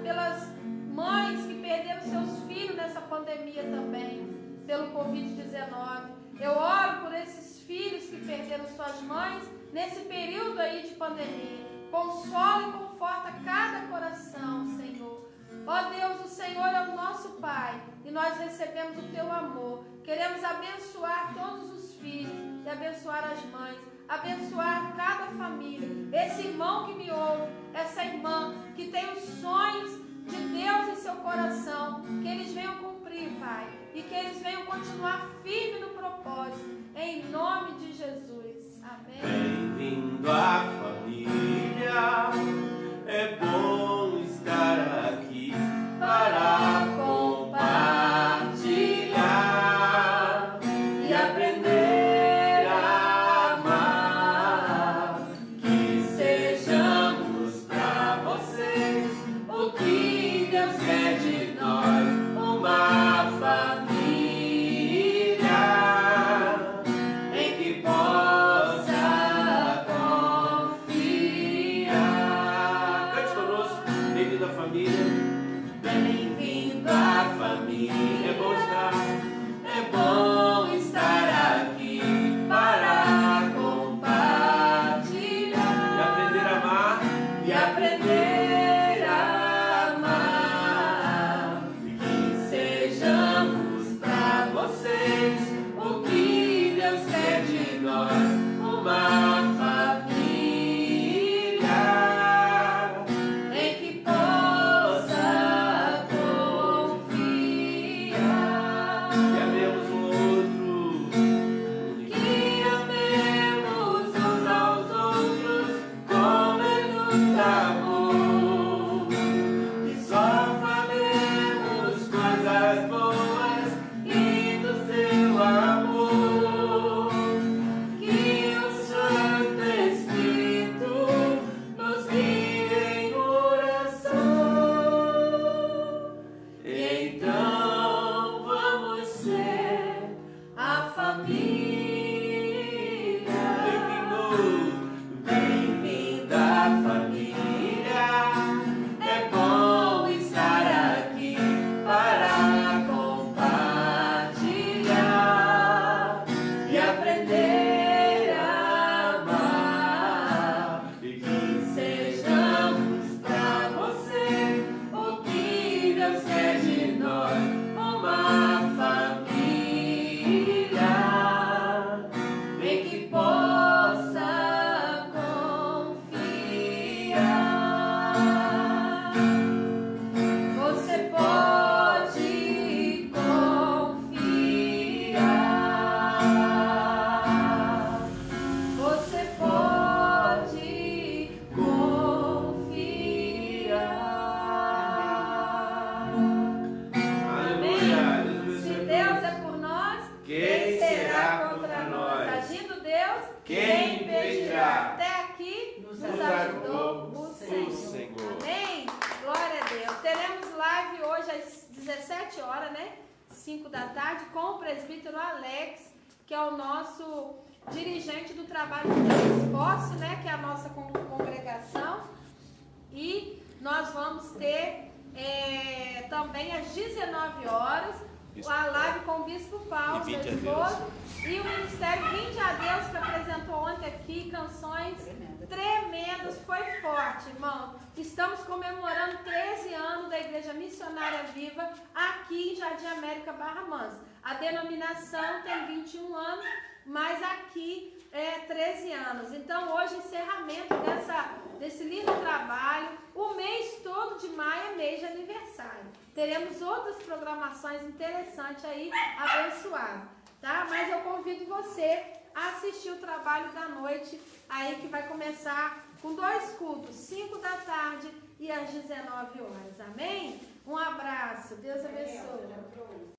Pelas mães que perderam seus filhos nessa pandemia também, pelo Covid-19. Eu oro por esses filhos que perderam suas mães nesse período aí de pandemia. Consola e conforta cada coração, Senhor. Ó Deus, o Senhor é o nosso Pai e nós recebemos o Teu amor. Queremos abençoar todos os filhos e abençoar as mães, abençoar cada família. Esse irmão que me ouve, essa irmã que tem os sonhos de Deus em seu coração, que eles venham cumprir, Pai, e que eles venham continuar firmes no propósito, em nome de Jesus. Amém. Bem-vindo à família, é bom estar aqui para compartilhar e aprender a amar. Que sejamos para vocês o que Deus quer de nós, uma família em que possa confiar. Cante conosco, bem-vindo à família. Bem-vindo à família. É bom estar aqui para compartilhar e aprender a amar. E aprender a amar. Que sejamos para vocês o que Deus quer de nós, uma família em que possa confiar. Que amemos um outro, que amemos uns aos outros como Ele nos amou. Que só falemos coisas boas e do seu amor. Que o Santo Espírito nos guie em oração. Então vamos ser a família. Bem-vindo à família. É bom estar aqui para compartilhar e aprender a amar. E que sejamos para você o que Deus quer de nós, uma família em que possa confiar. Você pode confiar. Você pode confiar. Amém. Se Deus é por nós, quem será contra nós? Agindo Deus, quem impedirá? Até aqui nos ajudou o Senhor. Amém? Glória a Deus. Teremos live hoje às 17 horas, né? 5 da tarde, com o presbítero Alex, que é o nosso dirigente do trabalho do transporte, né, que é a nossa congregação. E nós vamos ter também às 19 horas a live com o Bispo Paulo, meu esposo, e o Ministério Vinde a Deus, que apresentou ontem aqui canções tremendas, foi forte, irmão. Estamos comemorando 13 anos da Igreja Missionária Viva aqui em Jardim América, Barra Mansa. A denominação tem 21 anos, mas aqui 13 anos. Então hoje, encerramento desse lindo trabalho. O mês todo de maio é mês de aniversário. Teremos outras programações interessantes aí, abençoadas, tá? Mas eu convido você a assistir o trabalho da noite aí, que vai começar com 2 cultos, 5 da tarde e às 19 horas. Amém? Um abraço. Deus abençoe.